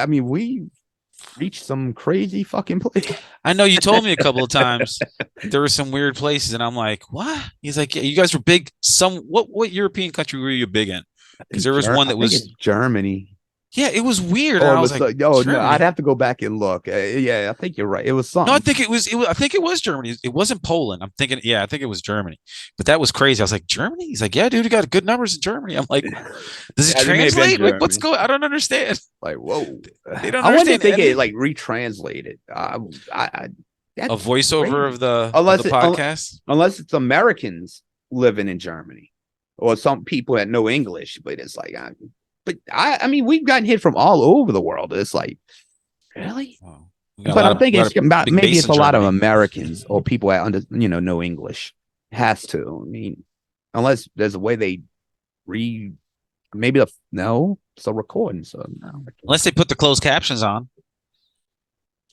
reached some crazy fucking place. I know you told me a couple of times there were some weird places, and I'm like, what? He's like, yeah, you guys were big. What European country were you big in? Because there was one that was Germany. Yeah, it was weird. Oh, and it I was was like, no, Germany? I'd have to go back and look. Yeah, I think you're right. It was something. No, I think it was. I think it was Germany. It wasn't Poland. I'm thinking. Yeah, I think it was Germany. But that was crazy. I was like, Germany? He's like, yeah, dude, you got good numbers in Germany. I'm like, does it Yeah, it may have been translate? Like, what's Germany. going? I don't understand. Like, whoa. They don't I wonder if understand they get anything. like retranslated. A That's voiceover crazy. of the Unless podcast. unless it's Americans living in Germany or some people that know English, but it's like, I mean, we've gotten hit from all over the world. It's like, really? Oh, we got a But lot I'm of- thinking lot it's of about big maybe base it's in a lot of Germany. Americans or people that know English. Has to. I mean, unless there's a way they maybe it's a recording. So no. Unless they put the closed captions on.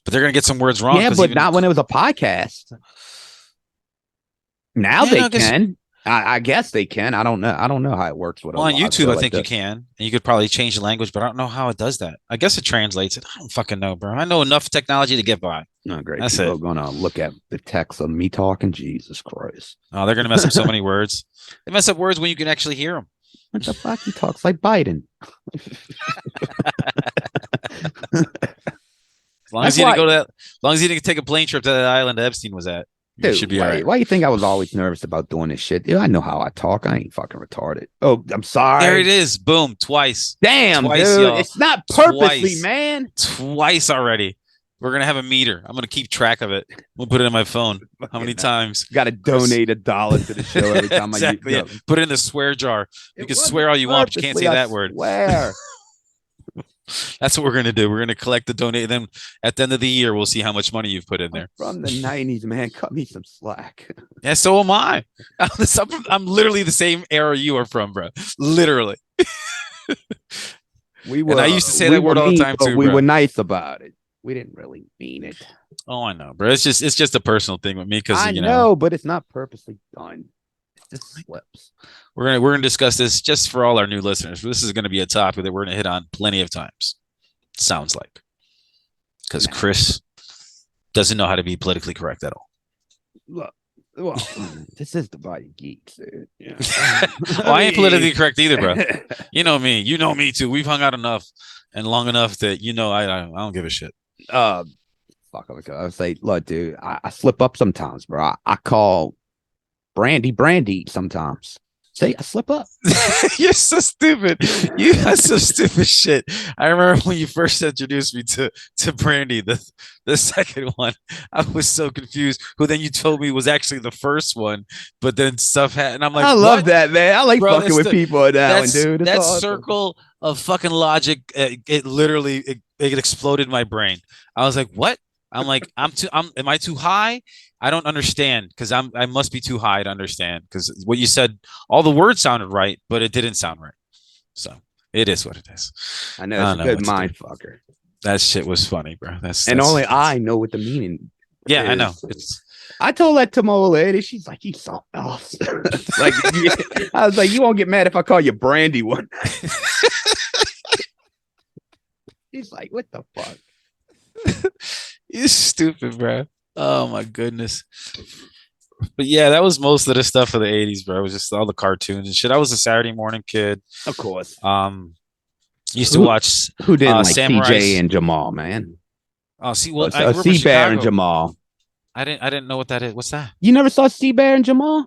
But they're gonna get some words wrong. Yeah, 'cause but even- not when it was a podcast. Now Yeah, they no, I guess- can. I guess they can. I don't know. I don't know how it works with a Well, on live YouTube, show I like think you this. can, and you could probably change the language, but I don't know how it does that. I guess it translates it. I don't fucking know, bro. I know enough technology to get by. Oh, great. That's People it. are gonna look at the text of me talking. Jesus Christ. Oh, they're gonna mess up so many words. They mess up words when you can actually hear them. What the fuck? He talks like Biden. As long That's as you didn't why- go to that, as long as you didn't take a plane trip to that island Epstein was at, you Dude, should be why, all right. why you think I was always nervous about doing this shit? Dude, I know how I talk. I ain't fucking retarded. Oh, I'm sorry. There it is. Boom. Twice. Damn, Twice, dude. y'all. It's not purposely, Twice. man. Twice already. We're gonna have a meter. I'm gonna keep track of it. We'll put it in my phone. How many times? Got to donate $1 to the show every time Exactly. I Yeah. use Put it in the swear jar. You can swear all you want, but you can't say that word. Swear. That's what we're gonna do. We're gonna collect the donate. Then at the end of the year, we'll see how much money you've put in there. From the 90s, man. Cut me some slack. Yeah, so am I. I'm literally the same era you are from, bro. Literally. We were. And I used to say we that word were all the mean, time, but too, We bro. were nice about it. We didn't really mean it. Oh, I know, bro. It's just a personal thing with me because I you know, but it's not purposely done. It just slips. we're gonna discuss this just for all our new listeners. This is gonna be a topic that we're gonna hit on plenty of times. Sounds like because Chris doesn't know how to be politically correct at all. Look, well, this is the Bayou Geeks, dude. Yeah. Well, I ain't politically correct either, bro. You know me. You know me too. We've hung out enough and long enough that I don't give a shit. Fuck, I would say, look, dude, I slip up sometimes, bro. I call Brandy sometimes. Say I slip up. You're so stupid. You got some stupid shit. I remember when you first introduced me to Brandy, the second one. I was so confused. Who then you told me was actually the first one, but then stuff happened. And I'm like, I love what? that, man. I like Bro, fucking that's with the- people on that one, That's, dude. It's that awesome. circle of fucking logic. It literally it exploded in my brain. I was like, what? I'm like, am I too high? I don't understand because I must be too high to understand because what you said, all the words sounded right, but it didn't sound right. So it is what it is. I know I it's don't a know good what to do. mind fucker. That shit was funny, bro. That's Only I know what the meaning. Yeah, I is. know. It's I told that to my old lady. She's like, you something else. Like, I was like, you won't get mad if I call you Brandy one. She's like, what the fuck? you're stupid, bro. Oh my goodness. But yeah, that was most of the stuff of the 80s, bro. It was just all the cartoons and shit. I was a Saturday morning kid. Of course. Used to Who- watch Who didn't like Samurai- CJ and Jamal, man? see well I grew up in Sea Bear and Chicago. Jamal. I didn't know what that is. What's that? You never saw Sea Bear and Jamal?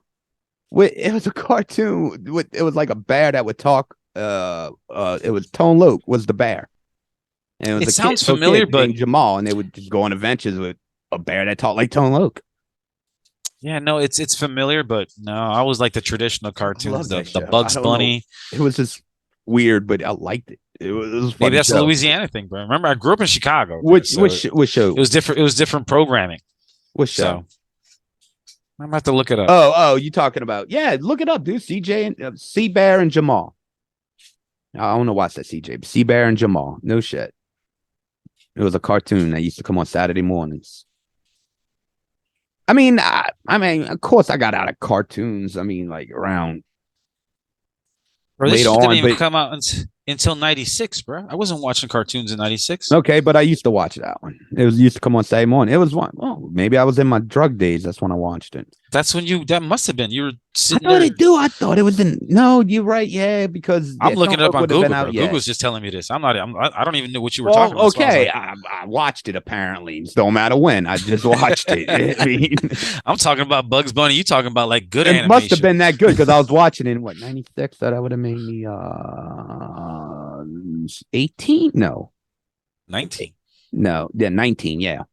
It was a cartoon. It was like a bear that would talk. It was Tone Loc was the bear. And it was It a sounds little familiar, but named Jamal, and they would just go on adventures with a bear that talked like Tone Loc. yeah, no, it's familiar, but no, I was like the traditional I cartoons, love that the show. I Bugs don't know. Bunny. It was just weird, but I liked it. It was a Maybe funny that's a show. Louisiana thing, bro. Remember, I grew up in Chicago, bro, Which so which show? it was different. It was different programming. Which show? So I'm gonna have to look it up. Oh, you talking about? Yeah, look it up, dude. CJ and C Bear and Jamal. I don't know why I said CJ, but C Bear and Jamal. No shit. It was a cartoon that used to come on Saturday mornings. I mean, of course, I got out of cartoons. I mean, like around Bro, this later shit didn't on, even but come out until '96, bro. I wasn't watching cartoons in '96. okay, but I used to watch that one. It was used to come on Saturday morning. It was one. Well, maybe I was in my drug days. That's when I watched it. That's when you. That must have been. You were I sitting thought there. it do. I thought it was in. No, you're right. Yeah, because I'm looking it up on Google, bro. Yet. Google's just telling me this. I'm not. I don't even know what you were talking Well, about. So I was okay, like, I watched it. Apparently, it don't matter when. I just watched it. I mean, I'm talking about Bugs Bunny. You talking about like good it animation? must have been that good because I was watching it in what 96. So that would have made me 18. No, 19. no, yeah, 19. Yeah.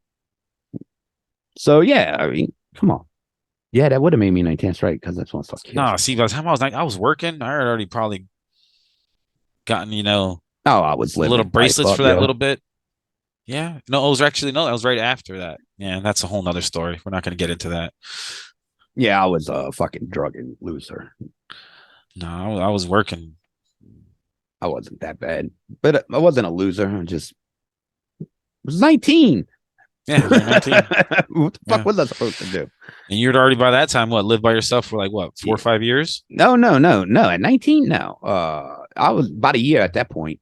So yeah, I mean, come on. Yeah, that would have made me 19. That's right, because that's when I saw kids. No, see, by the time I was working, I had already probably gotten, Oh, I was living little bracelets life for up, that yeah. little bit. Yeah. No, it was actually, no, that was right after that. Yeah, that's a whole nother story. We're not going to get into that. Yeah, I was a fucking drug and loser. No, I was working. I wasn't that bad, but I wasn't a loser. I just was 19. Yeah, you were 19. What the fuck Yeah. was I supposed to do? And you'd already by that time, lived by yourself for like what, 4 or 5 years? No. At 19, no. I was about a year at that point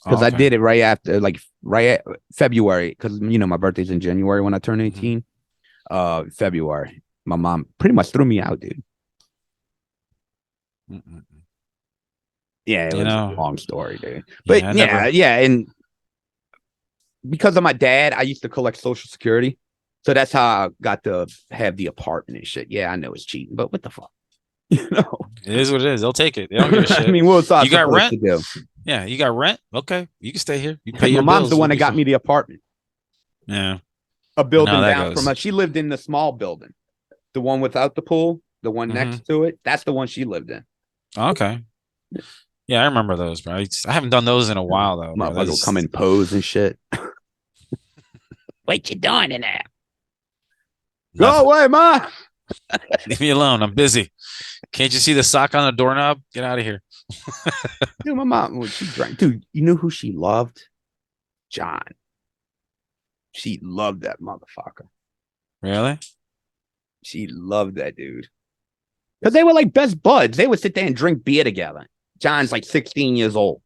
because Oh, I okay. did it right after, like right at February, because my birthday's in January when I turned 18. February, my mom pretty much threw me out, dude. Mm-mm. Yeah, it You was know. a long story, dude. But I never- and because of my dad, I used to collect Social Security. So that's how I got to have the apartment and shit. Yeah, I know it's cheating, but what the fuck? It is what it is. They'll take it. They don't give a shit. I mean, what was I You got supposed rent? to do? Yeah, you got rent. Okay, you can stay here. You pay Because your my mom's bills. the one We'll that got be me the apartment. Yeah. A building that down goes. from us. She lived in the small building, the one without the pool, the one next to it. That's the one she lived in. Okay. Yeah, I remember those, bro. I haven't done those in a while though. Bro. Motherfucker will come in pose and shit. What you doing in there? Go away, ma. Leave me alone. I'm busy. Can't you see the sock on the doorknob? Get out of here. Dude, my mom, when she drank, dude, you know who she loved? John. She loved that motherfucker. Really? She loved that dude. Because they were like best buds. They would sit there and drink beer together. John's like 16 years old.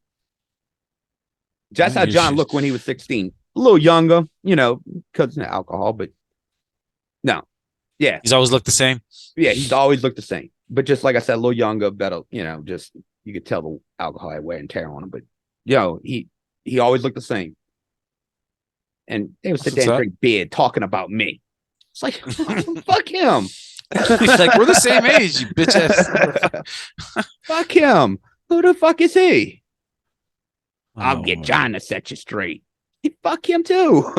That's how John looked when he was 16. A little younger, because of alcohol, but no. Yeah. He's always looked the same. Yeah, he's always looked the same. But just like I said, a little younger, better, just you could tell the alcohol had wear and tear on him. But he always looked the same. And they would sit there and drink beer talking about me. It's like, fuck him. He's like, we're the same age, you bitch ass. Fuck him. Who the fuck is he? I'll Oh, get John to set you straight. Fuck him too.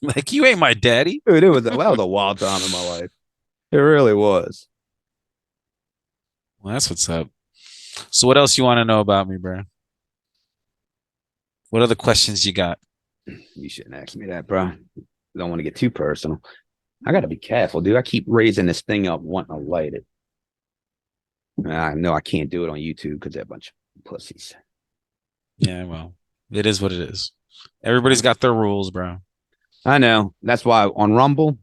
Like, you ain't my daddy. Dude, that was a wild time in my life. It really was. Well, that's what's up. So what else you want to know about me, bro? What other questions you got? You shouldn't ask me that, bro. Don't want to get too personal. I gotta be careful, dude. I keep raising this thing up, wanting to light it. I know I can't do it on YouTube because they're a bunch of pussies. Yeah, well, it is what it is. Everybody's got their rules, bro. I know. That's why on Rumble,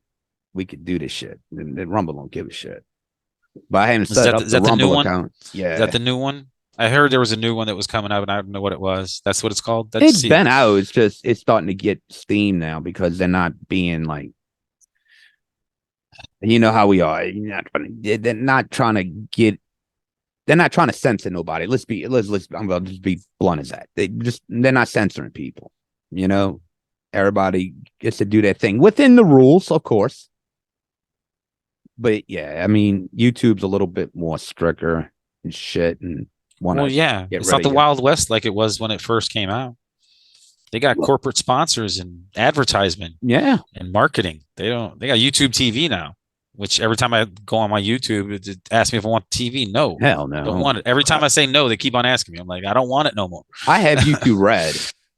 we could do this shit. And Rumble don't give a shit. But I haven't set up the Rumble account. Yeah. Is that the new one? I heard there was a new one that was coming up, and I don't know what it was. That's what it's called. It's been out. It's just it's starting to get steam now because they're not being like, you know how we are. They're not trying to censor nobody. Let's I'm gonna just be blunt as that. They're not censoring people. Everybody gets to do their thing within the rules, of course. But yeah, I mean, YouTube's a little bit more stricter and shit. And well, yeah, it's not the Wild West like it was when it first came out. They got corporate sponsors and advertisement Yeah. and marketing. They got YouTube TV now, which every time I go on my YouTube, it asks me if I want TV. No, Hell no. don't want it. Every time I say no, they keep on asking me. I'm like, I don't want it no more. I have YouTube Red.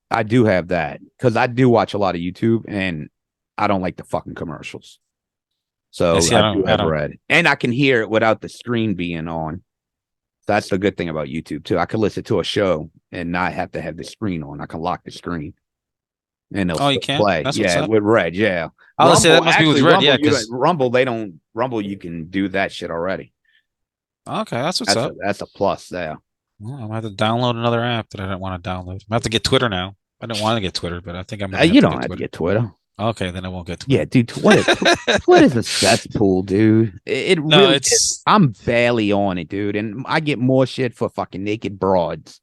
I do have that because I do watch a lot of YouTube and I don't like the fucking commercials. So Yeah, see, I do I have don't. Red. And I can hear it without the screen being on. That's the good thing about YouTube too. I can listen to a show and not have to have the screen on. I can lock the screen and it'll Oh, you still can? play. That's what's Yeah, up. with Red. Yeah. I was say that must be with Red. Yeah, because Rumble, they don't. Rumble, you can do that shit already. okay, that's what's up. That's a plus there. Well, I'm gonna have to download another app that I don't want to download. I'm gonna have to get Twitter now. I don't want to get Twitter, but I think I'm gonna You have don't to have get to Twitter. get Twitter. Okay, then I won't get Twitter. Yeah, dude, Twitter's a cesspool, dude. It No, really it's is. I'm barely on it, dude, and I get more shit for fucking naked broads.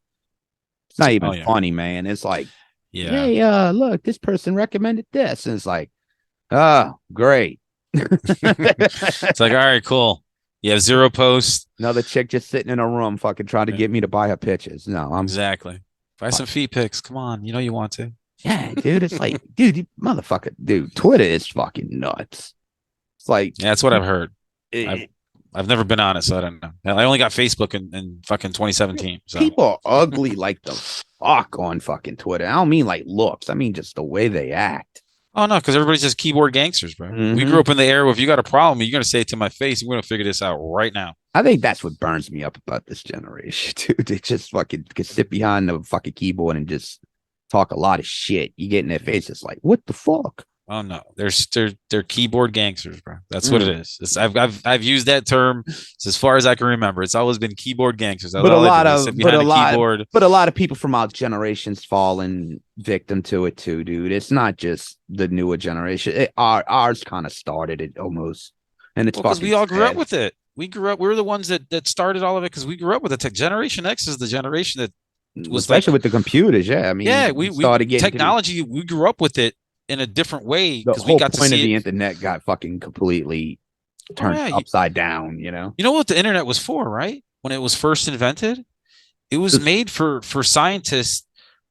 It's not even Oh, yeah. funny, man. It's like, yeah. hey, look, this person recommended this, and it's like, great. It's like, all right, cool. You have 0 posts. Another chick just sitting in a room, fucking trying to get me to buy her pictures. No, I'm Exactly. Buy some feet pics. Come on, you know you want to. yeah, dude. It's like, dude, you motherfucker, dude. Twitter is fucking nuts. It's like, Yeah, that's what I've heard. it- I've never been on it, so I don't know. I only got Facebook in fucking 2017. So people are ugly like the fuck on fucking Twitter. I don't mean like looks. I mean just the way they act. oh no, because everybody's just keyboard gangsters, bro. We Mhm. grew up in the era where if you got a problem, you're gonna say it to my face, and we're gonna figure this out right now. I think that's what burns me up about this generation, dude. They just fucking can sit behind the fucking keyboard and just talk a lot of shit. You get in their face, it's like, what the fuck? Oh no, they're keyboard gangsters, bro. That's what it is. I've used that term as far as I can remember. It's always been keyboard gangsters. That's But a all they lot do. They of sit but behind a lot keyboard. but a lot of people from our generations fallen victim to it too, dude. It's not just the newer generation. Ours kind of started it almost, and it's Because fucking we all grew up sad. with it. We grew up. We were the ones that started all of it because we grew up with it. Generation X is the generation that was especially like, with the computers. Yeah, I mean, yeah, we started getting to technology. We grew up with it in a different way the because we whole got to point of see the it. internet got fucking completely turned yeah, upside down. You know, You know what the internet was for, right? When it was first invented, it was made for scientists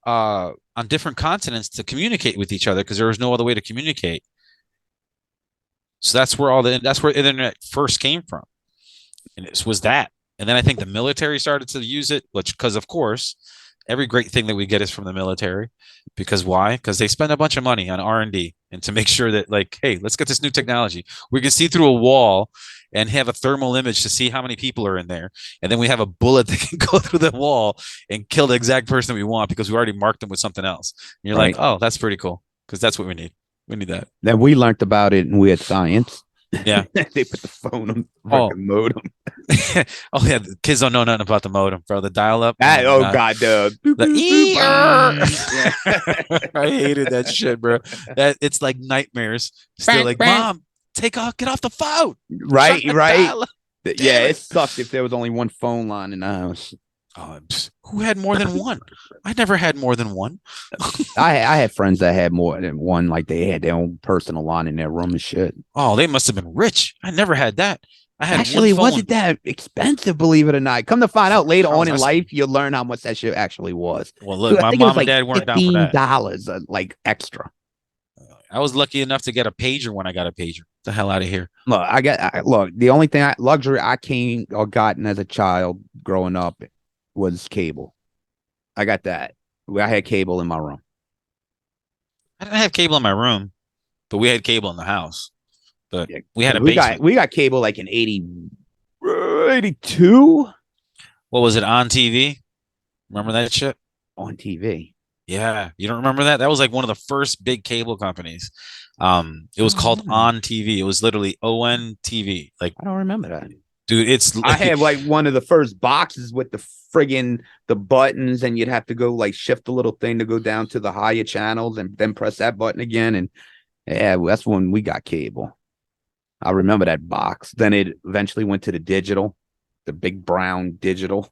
on different continents to communicate with each other because there was no other way to communicate. So that's where internet first came from, and it was that. And then I think the military started to use it, which because of course every great thing that we get is from the military. Because why? Because they spend a bunch of money on R&D and to make sure that like, hey, let's get this new technology. We can see through a wall and have a thermal image to see how many people are in there. And then we have a bullet that can go through the wall and kill the exact person we want because we already marked them with something else. And you're like, oh, that's pretty cool. Because that's what we need. We need that. then we learned about it in Weird Science. Yeah. They put the phone on the Oh. fucking modem. Oh yeah, the kids don't know nothing about the modem, bro. The dial-up. Oh god, I hated that shit, bro. That it's like nightmares. Still like, mom, get off the phone. right, Shut the right. dial-up. Yeah, Damn it sucked if there was only one phone line in the house. Who had more than one? I never had more than one. I had friends that had more than one, like they had their own personal line in their room and shit. Oh, they must have been rich. I never had that. I had Actually, it one phone. wasn't that expensive, believe it or not. Come to find out later Oh, on in that's- life, you'll learn how much that shit actually was. Well, look, I my think it was mom and dad weren't down for that. $15, like extra. I was lucky enough to get a pager when I got a pager. The hell out of here. Look, look. The only thing luxury I came or gotten as a child growing up was cable. I got that. I had cable in my room. I didn't have cable in my room, but we had cable in the house. But we had a we basement. we got cable like in 82 What was it on TV? Remember that shit? on TV. Yeah, you don't remember that? That was like one of the first big cable companies. It was called On TV. It was literally ON TV. Like, I don't remember that. dude, it's I had like one of the first boxes with the friggin' the buttons, and you'd have to go like shift the little thing to go down to the higher channels and then press that button again. And yeah, that's when we got cable. I remember that box. Then it eventually went to the digital, the big brown digital.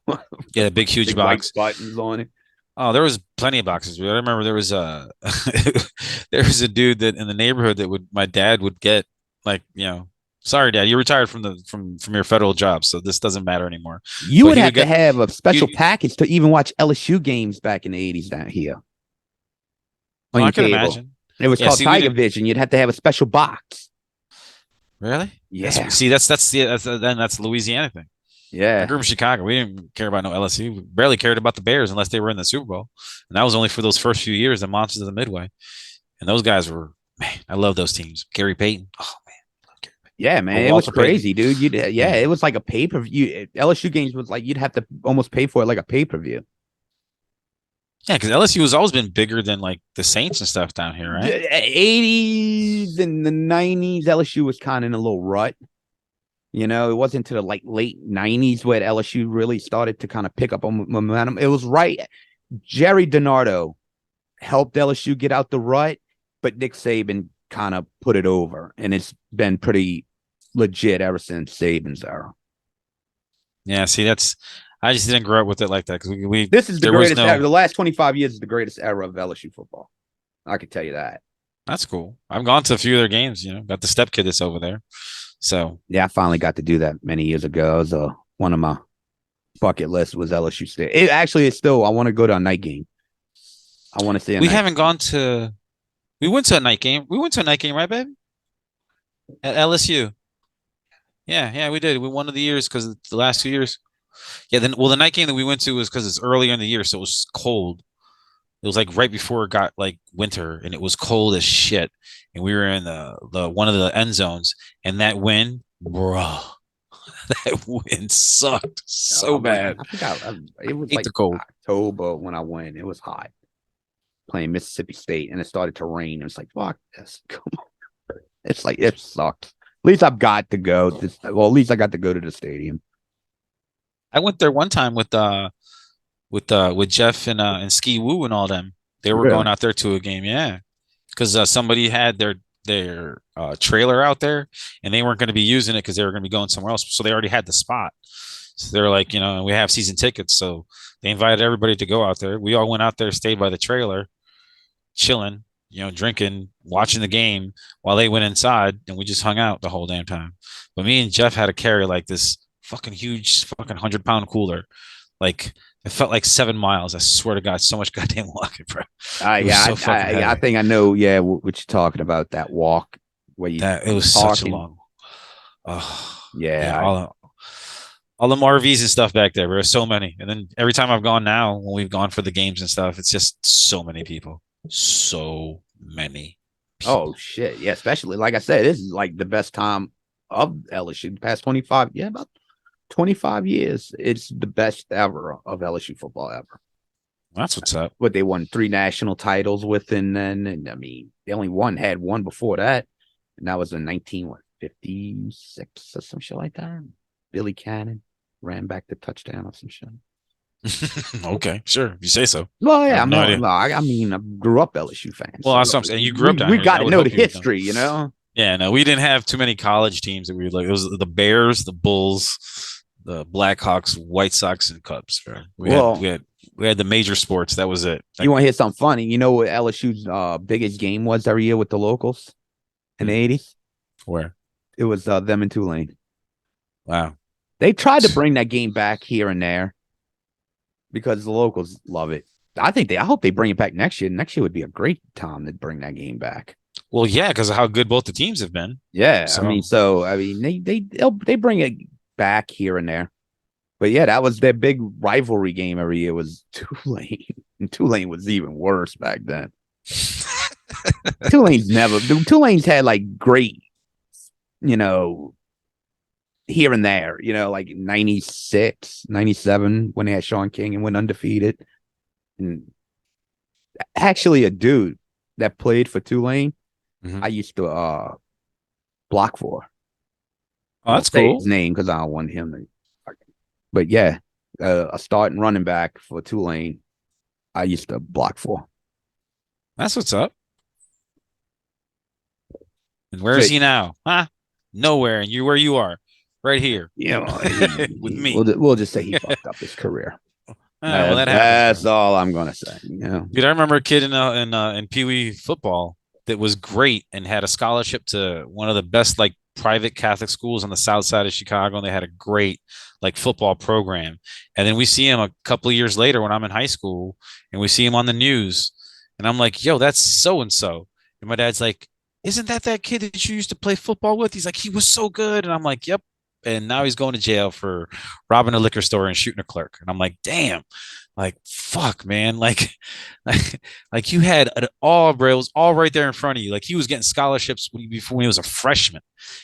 yeah, the big huge big box. white buttons on it. Oh, there was plenty of boxes. I remember there was a there was a dude that in the neighborhood that my dad would get, like, sorry, Dad, you retired from your federal job, so this doesn't matter anymore. You But would he have would to get- have a special you'd- package to even watch LSU games back in the 80s down here. on I your can cable. imagine. It was Yeah, called see, we Tiger didn't Vision. You'd have to have a special box. really. Yeah, That's the Louisiana thing. I yeah, grew up in Chicago. We didn't care about no LSU. We barely cared about the Bears unless they were in the Super Bowl, and that was only for those first few years, the Monsters of the Midway. And those guys were, man, I love those teams. Gary Payton. Oh man, I love Gary Payton. yeah, Or man. It was Walter Payton. crazy, dude. Yeah, Yeah. it was like a pay per view. LSU games was like you'd have to almost pay for it like a pay per view. Yeah, because LSU has always been bigger than like the Saints and stuff down here, right? 80s and the 90s, LSU was kind of in a little rut. You know, it wasn't until the like late 90s where LSU really started to kind of pick up on momentum. It was right. Jerry DiNardo helped LSU get out the rut, but Nick Saban kind of put it over, and it's been pretty legit ever since Saban's era. Yeah, see, I just didn't grow up with it like that because we This is the there was greatest era. no. The last 25 years is the greatest era of LSU football. I can tell you that. That's cool. I've gone to a few of their games. Got the step kid that's over there. So Yeah, I finally got to do that many years ago. It was one of my bucket lists was LSU State. It actually is still. I want to go to a night game. I want to see. we haven't gone to. We went to a night game. We went to a night game, right, babe? At LSU. Yeah, yeah, we did. We one of the years because the last 2 years. Yeah, then the night game that we went to was because it's earlier in the year, so it was cold. It was like right before it got like winter, and it was cold as shit. And we were in the one of the end zones, and that wind, bro, that wind sucked so bad. I think it was Hate like the cold. October when I went. It was hot. Playing Mississippi State, and it started to rain. It was like, fuck this. Come on. It's like it sucked. At least I've got to go. Well, at least I got to go to the stadium. I went there one time with Jeff and Ski Woo and all them. They were Really? going out there to a game, yeah, because somebody had their trailer out there, and they weren't going to be using it because they were going to be going somewhere else. So they already had the spot. So they're like, we have season tickets, so they invited everybody to go out there. We all went out there, stayed by the trailer, chilling, drinking, watching the game while they went inside, and we just hung out the whole damn time. But me and Jeff had to carry like this fucking huge, fucking 100-pound cooler. Like it felt like 7 miles. I swear to God, so much goddamn walking, bro. I think I know. Yeah, what you're talking about, that walk where it was such a long. Oh yeah. All them RVs and stuff back there. There are so many, and then every time I've gone now, when we've gone for the games and stuff, it's just so many people. So many people. Oh shit, yeah. Especially like I said, this is like the best time of LSU. The past 25, about 25 years. It's the best ever of LSU football ever. That's what's up. But they won 3 national titles within then, and I mean, they only had one before that, and that was in 1956 or some shit like that. Billy Cannon ran back the touchdown or some shit. Okay, sure, if you say so. Well, yeah, I I mean, I grew up LSU fans. Well, that's what I'm saying. You grew up down we here. got to know the history, Yeah, no, we didn't have too many college teams that we like. It was the Bears, the Bulls, the Blackhawks, White Sox, and Cubs. Bro. We had the major sports. That was it. You want to hear something funny? You know what LSU's biggest game was every year with the locals in the 80s? Where? It was them in Tulane. Wow. They tried to bring that game back here and there because the locals love it. I hope they bring it back next year. Next year would be a great time to bring that game back. Well, yeah, because of how good both the teams have been. Yeah, so, they bring it back here and there. But yeah, that was their big rivalry game every year was Tulane. And Tulane was even worse back then. Tulane's had like great, here and there, like 96, 97 when they had Sean King and went undefeated. And actually a dude that played for Tulane, I used to block for. Oh, that's cool. His name because I don't want him to. But yeah, a starting running back for Tulane, I used to block for. That's what's up. And where is he now? Huh? Nowhere. And where you are, right here. With me. We'll just say he fucked up his career. Well, that's all I'm gonna say. Dude, I remember a kid in Pee Wee football that was great and had a scholarship to one of the best like private Catholic schools on the south side of Chicago, and they had a great like football program. And then we see him a couple of years later when I'm in high school, and we see him on the news, And I'm like, yo, that's so and so. And my dad's like, isn't that kid that you used to play football with? He's like, he was so good. And I'm like, yep. And now he's going to jail for robbing a liquor store and shooting a clerk. And I'm like, damn, like, fuck, man. Like, like you had it all, bro. It was all right there in front of you. Like he was getting scholarships before when he was a freshman.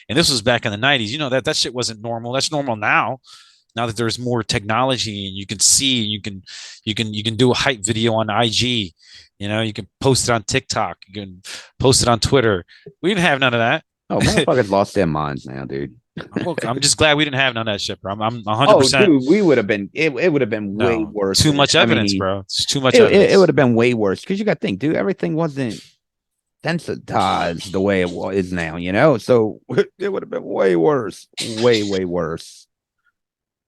And this was back in the 90s. You know, that shit wasn't normal. That's normal now that there's more technology and you can see, you can do a hype video on IG, you know, you can post it on TikTok, you can post it on Twitter. We didn't have none of that. Oh, motherfuckers lost their minds now, dude. I'm just glad we didn't have none of that shit, bro. I'm 100%. Oh, dude, we would have been. It would have been way worse. Too much evidence, bro. It's too much evidence. It would have been way worse because you got to think, dude. Everything wasn't sensitized the way it is now, you know. So it would have been way worse, way worse.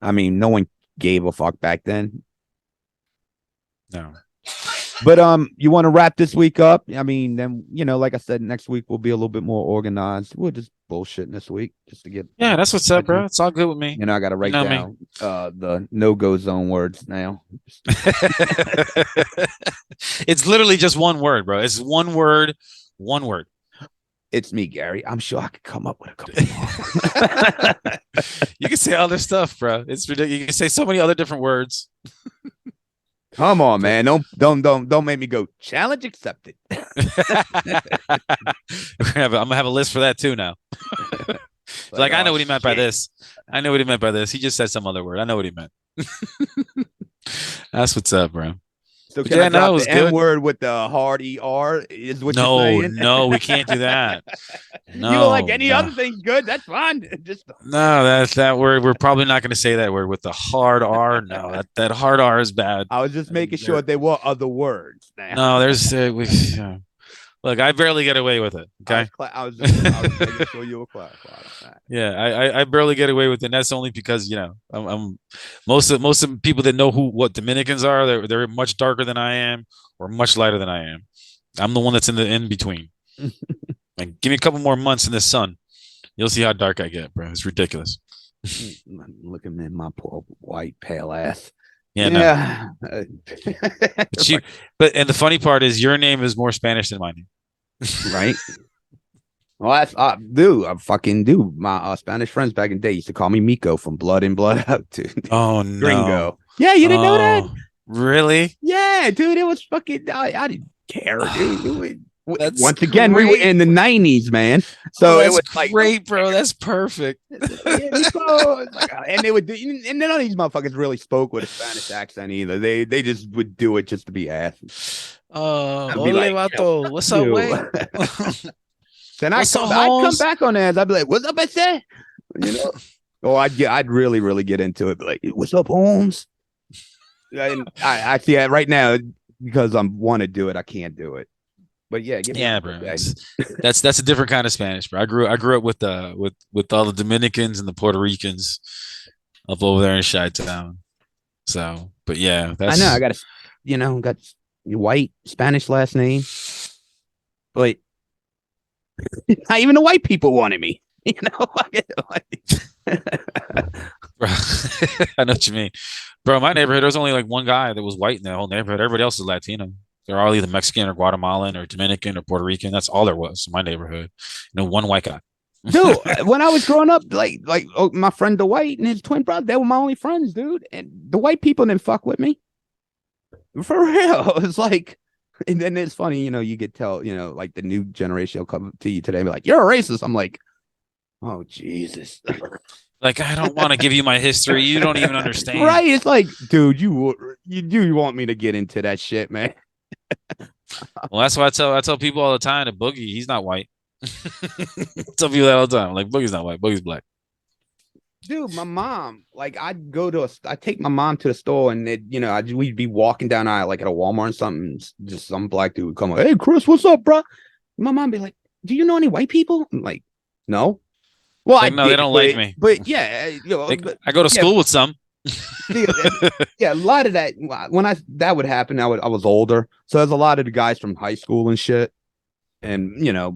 I mean, no one gave a fuck back then. No. But you want to wrap this week up? I mean, then like I said, next week we'll be a little bit more organized. We're just bullshitting this week just to get. Yeah, that's what's up, bro. It's all good with me. I got to write down the no-go zone words now. It's literally just one word, bro. It's one word. It's me, Gary. I'm sure I could come up with a couple more. You can say other stuff, bro. It's ridiculous. You can say so many other different words. Come on, man. Don't make me go. Challenge accepted. I'm gonna have a list for that too now. Like I know what he meant by this. I know what he meant by this. He just said some other word. I know what he meant. That's what's up, bro. So can I drop the N word with the hard ER? Is what you're saying? No, we can't do that. No, you like any other thing good? That's fine. Just no, that word. We're probably not going to say that word with the hard R. No, that hard R is bad. I was just making sure there were other words. Now. No, there's look. I barely get away with it. Okay, I was making sure you were clarified on that. Yeah, I barely get away with it. And that's only because I'm most of the people that know what Dominicans are. They're much darker than I am, or much lighter than I am. I'm the one that's in between. Like, give me a couple more months in the sun, you'll see how dark I get, bro. It's ridiculous. Looking at my poor white pale ass. Yeah. No. But and the funny part is, your name is more Spanish than my name, right? Well, I fucking do. My Spanish friends back in the day used to call me Miko from Blood In, Blood Out, dude. Oh, no. Gringo. Yeah, you didn't know that? Really? Yeah, dude. It was fucking. I didn't care, dude. Once again, great. we were in the 90s, man. So it was great, like, bro. That's perfect. And they would do, and none of these motherfuckers really spoke with a Spanish accent either. They just would do it just to be ass. Ole, vato. What's up, way? Then I'd come back on that. I'd be like, "What's up, I say?" You know. Or I'd really get into it. Be like, "What's up, Holmes?" And I see it right now because I want to do it. I can't do it. But yeah, bro. That's a different kind of Spanish, bro. I grew up with all the Dominicans and the Puerto Ricans up over there in Chi-Town. So, but yeah, I know I got got white Spanish last name, but not even the white people wanted me. You know, bro, I know what you mean, bro. My neighborhood, there was only like one guy that was white in that whole neighborhood. Everybody else is Latino. They're all either Mexican or Guatemalan or Dominican or Puerto Rican. That's all there was in my neighborhood. One white guy. Dude, when I was growing up, like my friend Dwight and his twin brother, they were my only friends, dude. And the white people didn't fuck with me. For real. It's like, and then it's funny, you could tell, like the new generation will come to you today and be like, "You're a racist." I'm like, oh, Jesus. Like, I don't want to give you my history. You don't even understand. Right. It's like, dude, you want me to get into that shit, man. Well, that's why I tell people all the time that Boogie, he's not white. Tell people that all the time. Like, Boogie's not white. Boogie's black. Dude, my mom, like, I'd take my mom to the store and we'd be walking down aisle, like at a Walmart or something. Just some black dude would come like, "Hey, Chris, what's up, bro?" My mom be like, "Do you know any white people?" I'm like, "No." Well, like, no, they don't like me. But yeah, I go to school with some. Yeah, a lot of that when that would happen, I was older, so there's a lot of the guys from high school and shit, and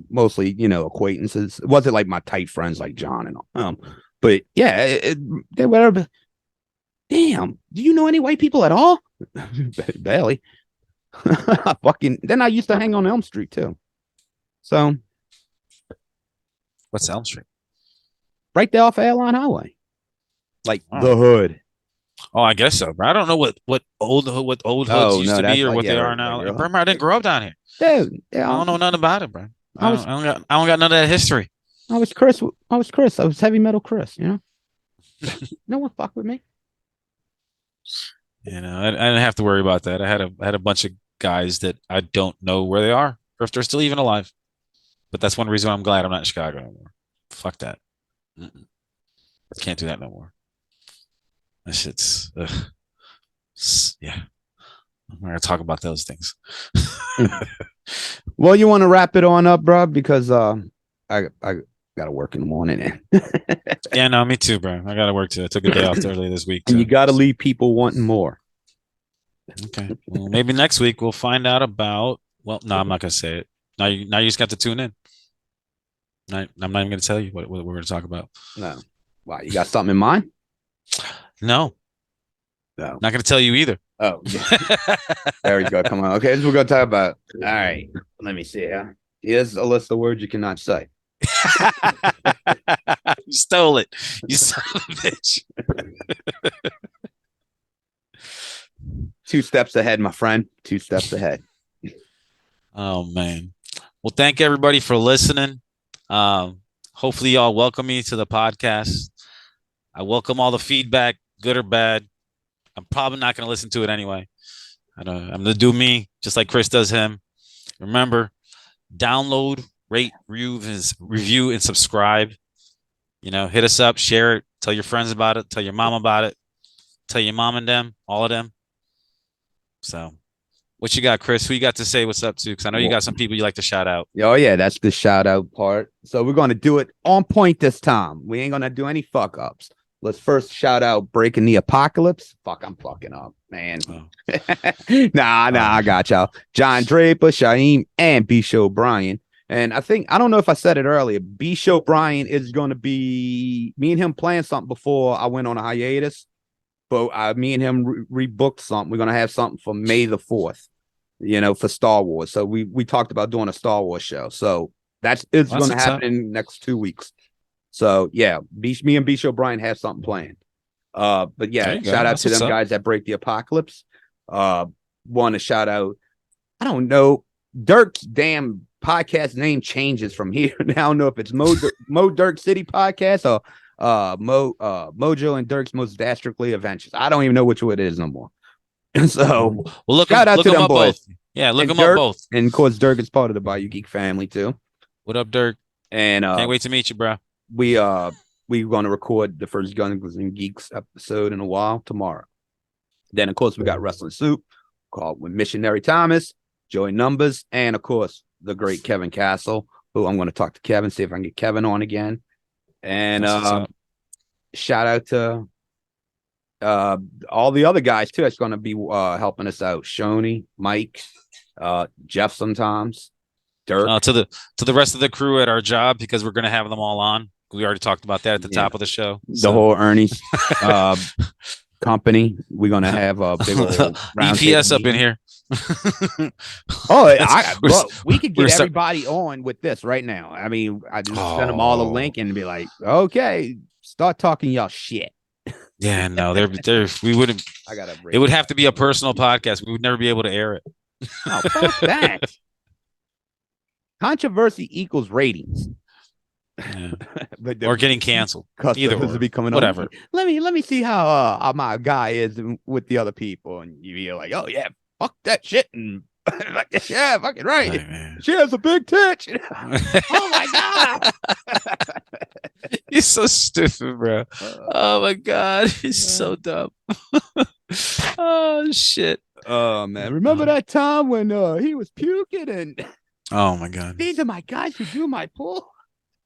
mostly acquaintances. It wasn't like my tight friends like John and all. But yeah, they whatever. Damn, do you know any white people at all? Barely. Fucking. Then I used to hang on Elm Street too. So What's Elm Street? right there off Airline Highway, like Oh. the hood. Oh, I guess so, bro. I don't know what old hoods Oh, used no, to be that's or like, what they yeah, are like now. real- Remember, I didn't grow up down here. Dude, yeah, I don't know nothing about it, bro. I was- I don't got none of that history. I was Chris. I was heavy metal Chris. You know, no one fuck with me. You know, I didn't have to worry about that. I had a bunch of guys that I don't know where they are or if they're still even alive. But that's one reason why I'm glad I'm not in Chicago anymore. Fuck that. Mm-mm. Can't do that no more. That shit's yeah. I'm gonna talk about those things. Well, you want to wrap it on up, bro? Because I gotta work in the morning, Yeah, no, me too, bro. I gotta work too. I took a day off earlier this week. and you too. gotta leave people wanting more. Okay. Well, maybe next week we'll find out about. Well, no, I'm not gonna say it. Now you just got to tune in. I'm not even gonna tell you what we're gonna talk about. No, wow, you got something in mind? No, No. not gonna tell you either. Oh, yeah. There we go. Come on. Okay, this is what we're gonna talk about. All right, let me see here. Here's a list of words you cannot say. You stole it. You son of a bitch. 2 steps ahead, my friend. 2 steps ahead. Oh man. Well, thank everybody for listening. Hopefully y'all welcome me to the podcast. I welcome all the feedback, good or bad. I'm probably not going to listen to it anyway. I'm going to do me just like Chris does him. Remember, download, rate, review, and subscribe. You know, hit us up, share it, tell your friends about it, tell your mom about it, tell your mom and them, all of them. So, what you got, Chris? Who you got to say what's up to? Because I know you got some people you like to shout out. Oh, yeah, that's the shout out part. So we're going to do it on point this time. We ain't going to do any fuck ups. Let's first shout out Breaking the Apocalypse. Fuck, I'm fucking up, man. Oh. Nah, I got y'all. John Draper, Shaim, and B. Show Brian. And I don't know if I said it earlier. B. Show Brian is going to be me and him playing something before I went on a hiatus. But me and him rebooked something. We're going to have something for May the 4th, you know, for Star Wars. So we talked about doing a Star Wars show. So it's going to happen in the next 2 weeks. So yeah, me and B Show Brian have something planned. But yeah, shout out to them guys that Break the Apocalypse. Want to shout out, I don't know, Dirk's damn podcast name changes from here. Now I don't know if it's Mo Dirk City Podcast or Mojo and Dirk's Most Dastardly Adventures. I don't even know which one it is no more. So well, shout out to them boys. Both. Yeah, look them Dirk, up both. And of course, Dirk is part of the Bayou Geek family too. What up, Dirk? And can't wait to meet you, bro. We're going to record the first Guns and Geeks episode in a while tomorrow. Then of course we got Wrestling Soup called with Missionary Thomas, Joey Numbers, and of course the great Kevin Castle, who I'm going to talk to Kevin, see if I can get Kevin on again. And shout out to all the other guys too that's going to be helping us out. Shoney, Mike, Jeff sometimes, Dirk. To the rest of the crew at our job, because we're going to have them all on. We already talked about that at the top of the show. The whole Ernie's company. We're going to have a big old EPS up in here. We could get everybody on with this right now. I mean, I just send them all a link and be like, okay, start talking y'all shit. Yeah, no, we wouldn't. It would have to be a personal podcast. We would never be able to air it. Oh, fuck that. Controversy equals ratings. Yeah. Or getting canceled. Either or. Be coming whatever. On. Let me see how my guy is with the other people, and you're like, oh yeah, fuck that shit, and yeah, fucking right. She has a big tit. Oh my god. You're so stupid, bro. Oh my god, he's so dumb. Oh shit. Oh man, remember that time when he was puking and oh my god. These are my guys who do my pull.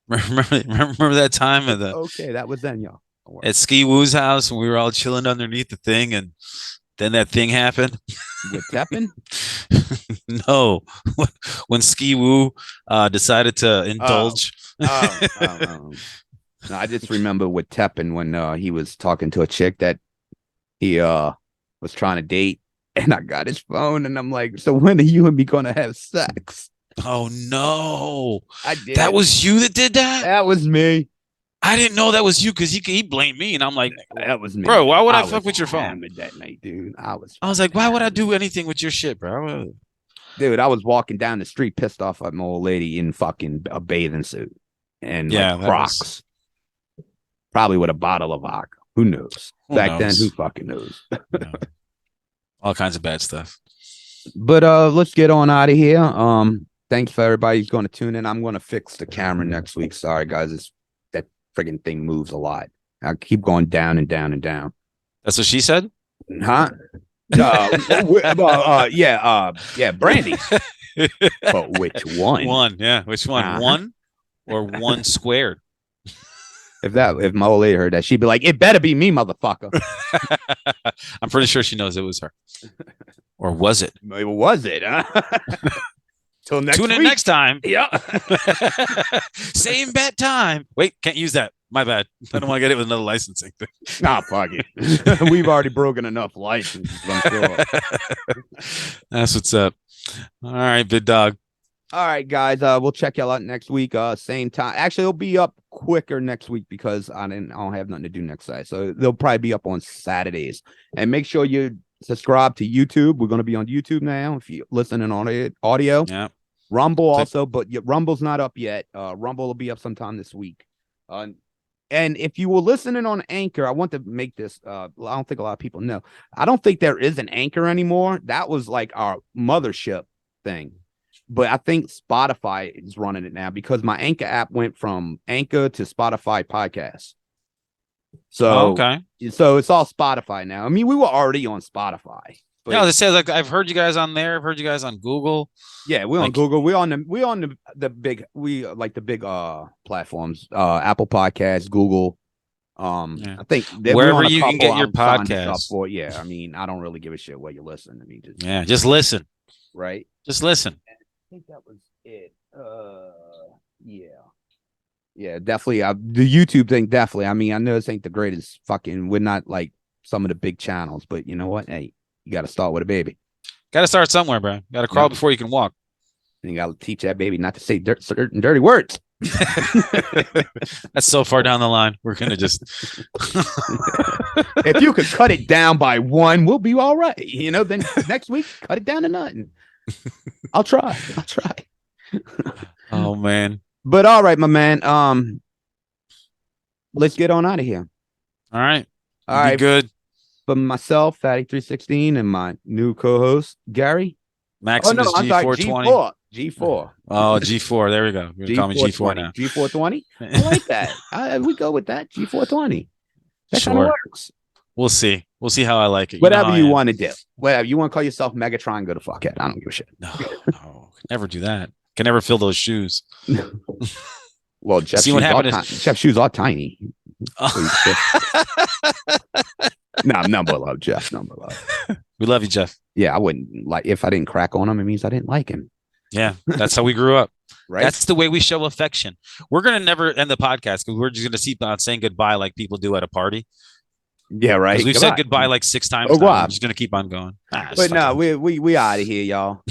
Remember that time at the okay, that was then, y'all. At Ski Woo's house when we were all chilling underneath the thing, and then that thing happened. With Teppin? No, when Ski Woo decided to indulge. No, I just remember with Teppin when he was talking to a chick that he was trying to date, And I got his phone, and I'm like, so when are you and me gonna have sex? Oh no, I did. that was you that did that. That was me. I didn't know that was you because he blamed me, and I'm like, That was me. bro, why would I was fuck with your phone? hammered that night, dude. I was like, why would I hammered. do anything with your shit, bro? Dude, I was walking down the street pissed off at my old lady in fucking a bathing suit and Yeah, like that Crocs. Probably with a bottle of vodka. Who knows? Who Back then, knows? who fucking knows? All kinds of bad stuff. But let's get on out of here. Thanks for everybody who's going to tune in. I'm going to fix the camera next week. Sorry, guys. That friggin' thing moves a lot. I keep going down and down and down. That's what she said? Huh? Yeah, Brandy. But which one? One, yeah. Which one? Uh-huh. One or one squared? If my old lady heard that, she'd be like, "It better be me, motherfucker." I'm pretty sure she knows it was her. Or was it? Was it? Huh? Till next Tune week. in next time. Yeah. Same bat time. Wait, can't use that. My bad. I don't want to get it with another licensing thing. Nah, fuck it. We've already broken enough licenses, I'm sure. That's what's up. All right, big dog. All right, guys. We'll check y'all out next week. Same time. Actually, it'll be up quicker next week because I don't have nothing to do next Saturday. So they'll probably be up on Saturdays. And make sure you subscribe to YouTube. We're going to be on YouTube now if you're listening on audio. Yeah. Rumble also, but Rumble's not up yet. Rumble will be up sometime this week. And if you were listening on Anchor, I want to make this. I don't think a lot of people know. I don't think there is an Anchor anymore. That was like our mothership thing. But I think Spotify is running it now because my Anchor app went from Anchor to Spotify podcast. So, so it's all Spotify now. I mean, we were already on Spotify. But yeah, they say like I've heard you guys on there. I've heard you guys on Google. Yeah, we're on Google. We're on the big platforms. Apple Podcasts, Google. I think wherever you can get your podcast. For yeah, I mean, I don't really give a shit where you listen. I mean, just listen. Right. Just listen. I think that was it. Yeah, definitely. The YouTube thing, definitely. I mean, I know this ain't the greatest fucking. We're not like some of the big channels, but you know what? Hey, you got to start with a baby. Got to start somewhere, bro. Got to crawl before you can walk. And you got to teach that baby not to say certain dirty words. That's so far down the line. We're gonna just. If you could cut it down by one, we'll be all right. You know, then next week, cut it down to nothing. I'll try. Oh man. But all right, my man. Let's get on out of here. All right. All right. Good. For myself, Fatty316, and my new co-host, Gary. Maximus G420. G4. Oh, G4. There we go. You're gonna call me G4 now. G420. I like that. We go with that. G420. That sure. kind of works. We'll see. We'll see how I like it. Whatever you want to do. Whatever you want to call yourself Megatron, go to fuck it. I don't give a shit. No. Never do that. Can never fill those shoes. Well, Jeff's shoes are tiny. No, number love, Jeff. Number love. We love you, Jeff. Yeah, I wouldn't like if I didn't crack on him. It means I didn't like him. Yeah, that's how we grew up. Right. That's the way we show affection. We're gonna never end the podcast because we're just gonna keep on saying goodbye like people do at a party. Yeah, right. We've said goodbye like 6 times. Oh, now. We're just gonna keep on going. But no, we out of here, y'all.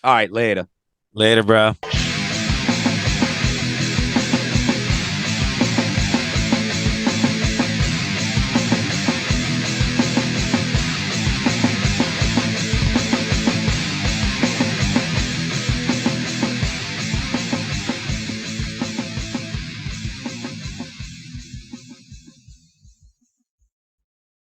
All right, later. Later, bro.